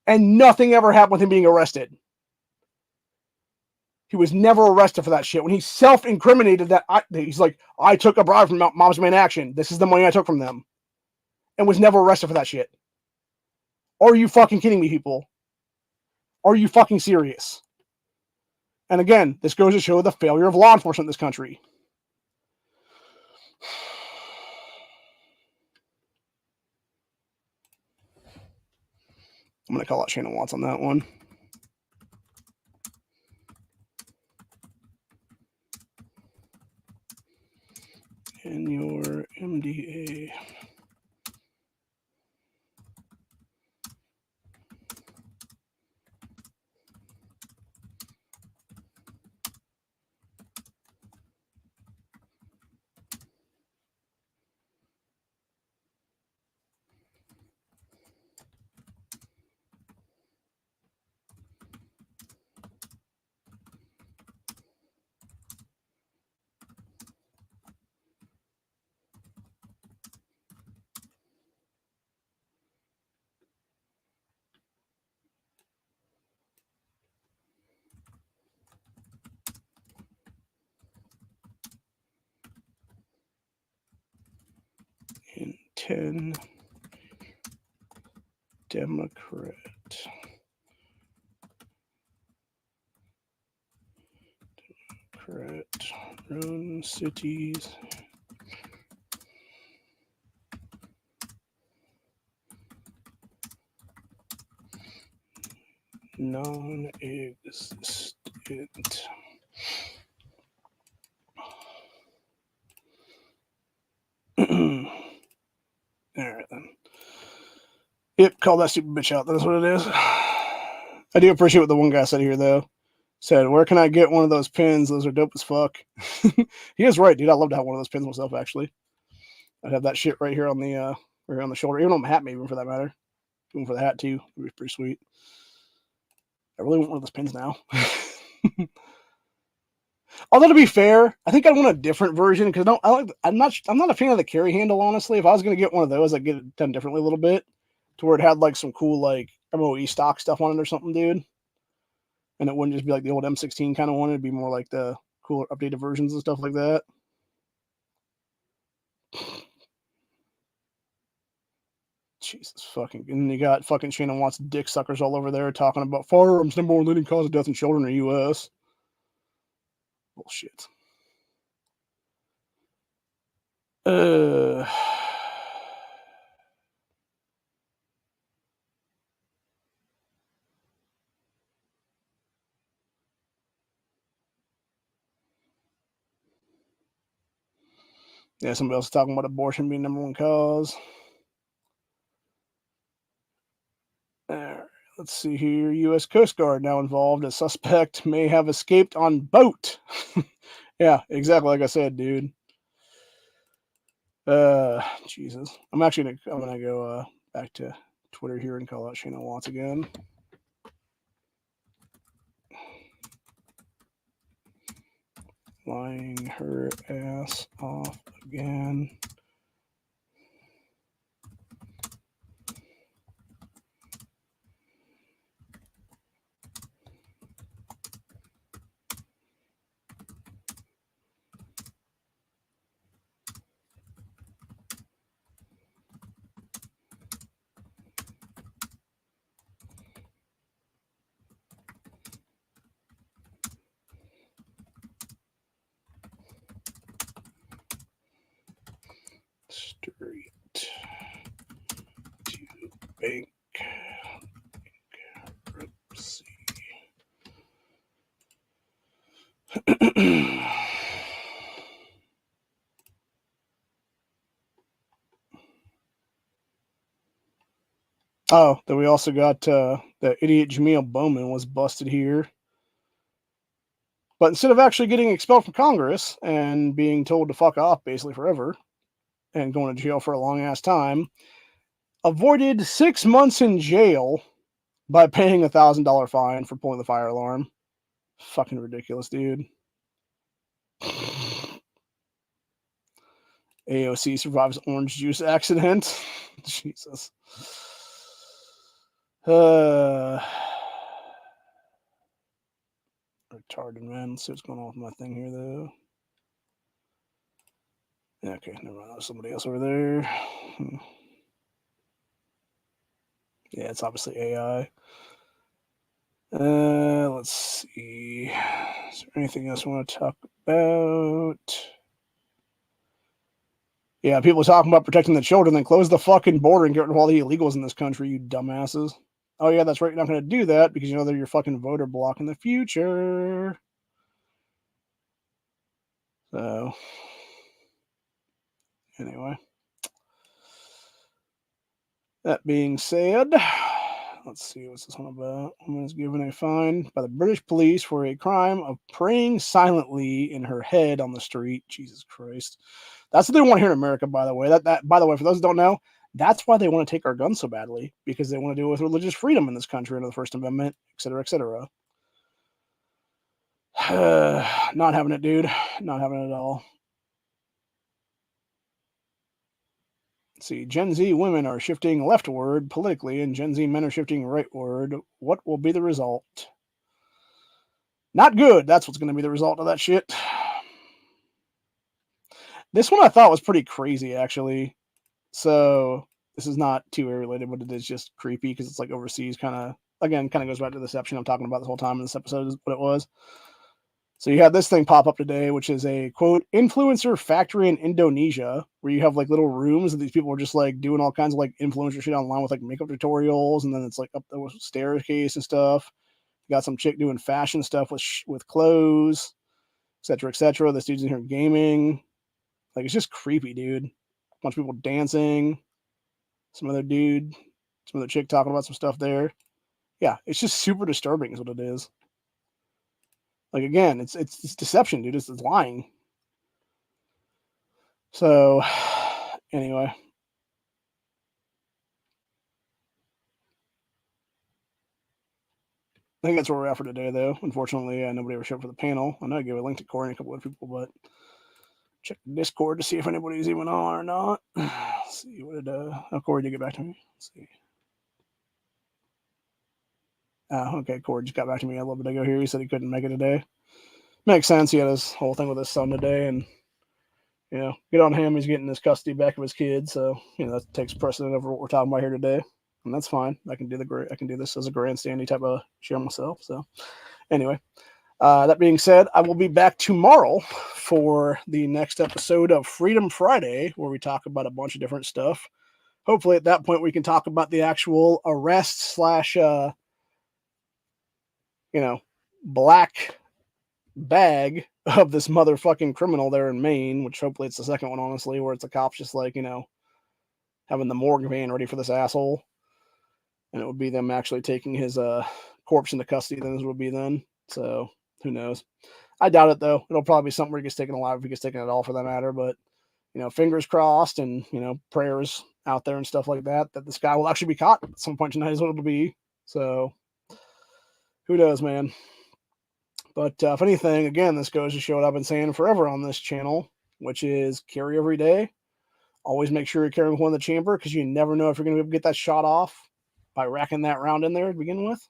and nothing ever happened with him being arrested. He was never arrested for that shit. When he self-incriminated that, he's like, I took a bribe from Mom's Maine Action. This is the money I took from them. And was never arrested for that shit. Are you fucking kidding me, people? Are you fucking serious? And again, this goes to show the failure of law enforcement in this country. I'm going to call out Shannon Watts on that one. And your MDA. And 10 Democrat. Democrat run cities. Non-existent. Alright then. Yep, call that stupid bitch out. That's what it is. I do appreciate what the one guy said here, though. Said, where can I get one of those pins? Those are dope as fuck. He is right, dude. I'd love to have one of those pins myself, actually. I'd have that shit right here on the right here on the shoulder. Even on my hat, maybe, for that matter. Even for the hat, too. It'd be pretty sweet. I really want one of those pins now. Although, to be fair, I think I'd want a different version because I'm not a fan of the carry handle, honestly. If I was going to get one of those, I'd get it done differently a little bit to where it had like some cool like MOE stock stuff on it or something, dude. And it wouldn't just be like the old M16 kind of one. It'd be more like the cooler updated versions and stuff like that. Jesus fucking. And then you got fucking Shannon Watts dick suckers all over there talking about firearms number one leading cause of death in children in the U.S. Bullshit. Yeah, somebody else talking about abortion being number one cause. Let's see here. U.S. Coast Guard now involved. A suspect may have escaped on boat. Yeah, exactly like I said, dude. Jesus. I'm gonna go back to Twitter here and call out Shannon Watts again. Lying her ass off again. Straight to bankruptcy. Oh, then we also got the idiot Jameel Bowman was busted here. But instead of actually getting expelled from Congress and being told to fuck off basically forever and going to jail for a long ass time, avoided 6 months in jail by paying a $1,000 fine for pulling the fire alarm. Fucking ridiculous, dude. AOC survives orange juice accident. Jesus. Retarded, man. Let's see what's going on with my thing here, though. Yeah, okay, never mind. There's somebody else over there. Yeah, it's obviously AI. Let's see. Is there anything else I want to talk about? Yeah, people are talking about protecting the children, then close the fucking border and get rid of all the illegals in this country, you dumbasses. Oh, yeah, that's right. You're not going to do that because you know they're your fucking voter block in the future. So, anyway. That being said, let's see what's this one about. Woman is given a fine by the British police for a crime of praying silently in her head on the street. Jesus Christ. That's what they want here in America, by the way. That by the way, for those who don't know, that's why they want to take our guns so badly, because they want to deal with religious freedom in this country under the First Amendment, et cetera, et cetera. Not having it, dude. Not having it at all. Let's see, Gen Z women are shifting leftward politically, and Gen Z men are shifting rightward. What will be the result? Not good. That's what's going to be the result of that shit. This one I thought was pretty crazy, actually. So this is not too related, but it is just creepy because it's like overseas kind of, again, kind of goes back to the deception I'm talking about this whole time in this episode is what it was. So you had this thing pop up today, which is a quote influencer factory in Indonesia, where you have like little rooms and these people are just like doing all kinds of like influencer shit online with like makeup tutorials, and then it's like up the staircase and stuff. You got some chick doing fashion stuff with clothes, etc., etc. This dude's in here gaming. Like it's just creepy, dude. A bunch of people dancing. Some other chick talking about some stuff there. Yeah, it's just super disturbing, is what it is. Like again, it's deception, dude. It's lying. So, anyway, I think that's where we're at for today, though. Unfortunately, nobody ever showed up for the panel. I know I gave a link to Corey and a couple other people, but check the Discord to see if anybody's even on or not. Let's see what did Corey did get back to me. Let's see. Okay, Corey just got back to me a little bit ago here. He said he couldn't make it today. Makes sense. He had his whole thing with his son today, and good on him. He's getting his custody back of his kid, so that takes precedent over what we're talking about here today, and that's fine. I can do this as a grandstandy type of show myself. So, anyway, that being said, I will be back tomorrow for the next episode of Freedom Friday, where we talk about a bunch of different stuff. Hopefully, at that point, we can talk about the actual arrest / black bag of this motherfucking criminal there in Maine, which hopefully it's the second one, honestly, where it's the cops just like, having the morgue van ready for this asshole. And it would be them actually taking his corpse into custody, then it would be then. So who knows? I doubt it, though. It'll probably be something where he gets taken alive if he gets taken at all, for that matter. But, fingers crossed and, prayers out there and stuff like that this guy will actually be caught at some point tonight is what it'll be. So who knows, man? But if anything, again, this goes to show what I've been saying forever on this channel, which is carry every day. Always make sure you're carrying one in the chamber, because you never know if you're going to be able to get that shot off by racking that round in there to begin with.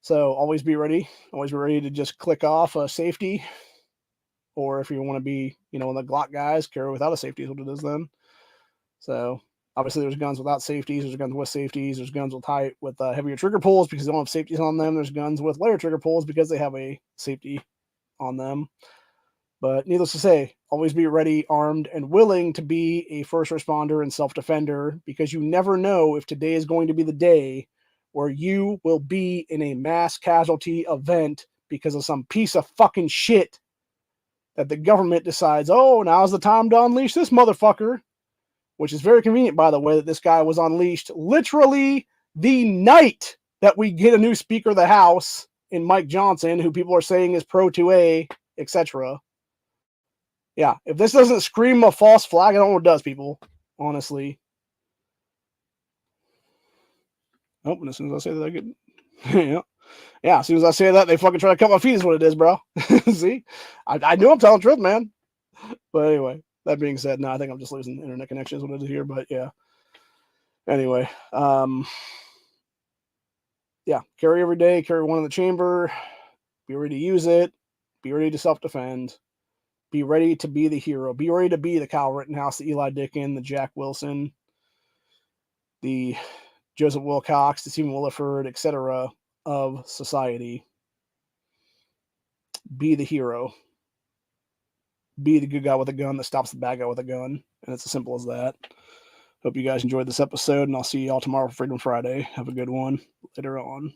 So always be ready. Always be ready to just click off a safety. Or if you want to be, one of the Glock guys, carry without a safety is what it is then. So obviously there's guns without safeties. There's guns with safeties. There's guns with heavier trigger pulls because they don't have safeties on them. There's guns with lighter trigger pulls because they have a safety on them. But needless to say, always be ready, armed, and willing to be a first responder and self-defender, because you never know if today is going to be the day where you will be in a mass casualty event because of some piece of fucking shit that the government decides, oh, now's the time to unleash this motherfucker. Which is very convenient, by the way, that this guy was unleashed literally the night that we get a new Speaker of the House in Mike Johnson, who people are saying is pro-2A, etc. Yeah, if this doesn't scream a false flag, I don't know what does, people. Honestly. Oh, and as soon as I say that, I get... yeah, as soon as I say that, they fucking try to cut my feet is what it is, bro. See? I knew I'm telling the truth, man. But anyway. That being said, no, I think I'm just losing internet connection is what it is here, but yeah. Anyway, yeah, carry every day, carry one in the chamber, be ready to use it, be ready to self-defend, be ready to be the hero, be ready to be the Kyle Rittenhouse, the Eli Dickin, the Jack Wilson, the Joseph Wilcox, the Stephen Williford, etc. of society. Be the hero. Be the good guy with a gun that stops the bad guy with a gun. And it's as simple as that. Hope you guys enjoyed this episode, and I'll see you all tomorrow for Freedom Friday. Have a good one. Later on.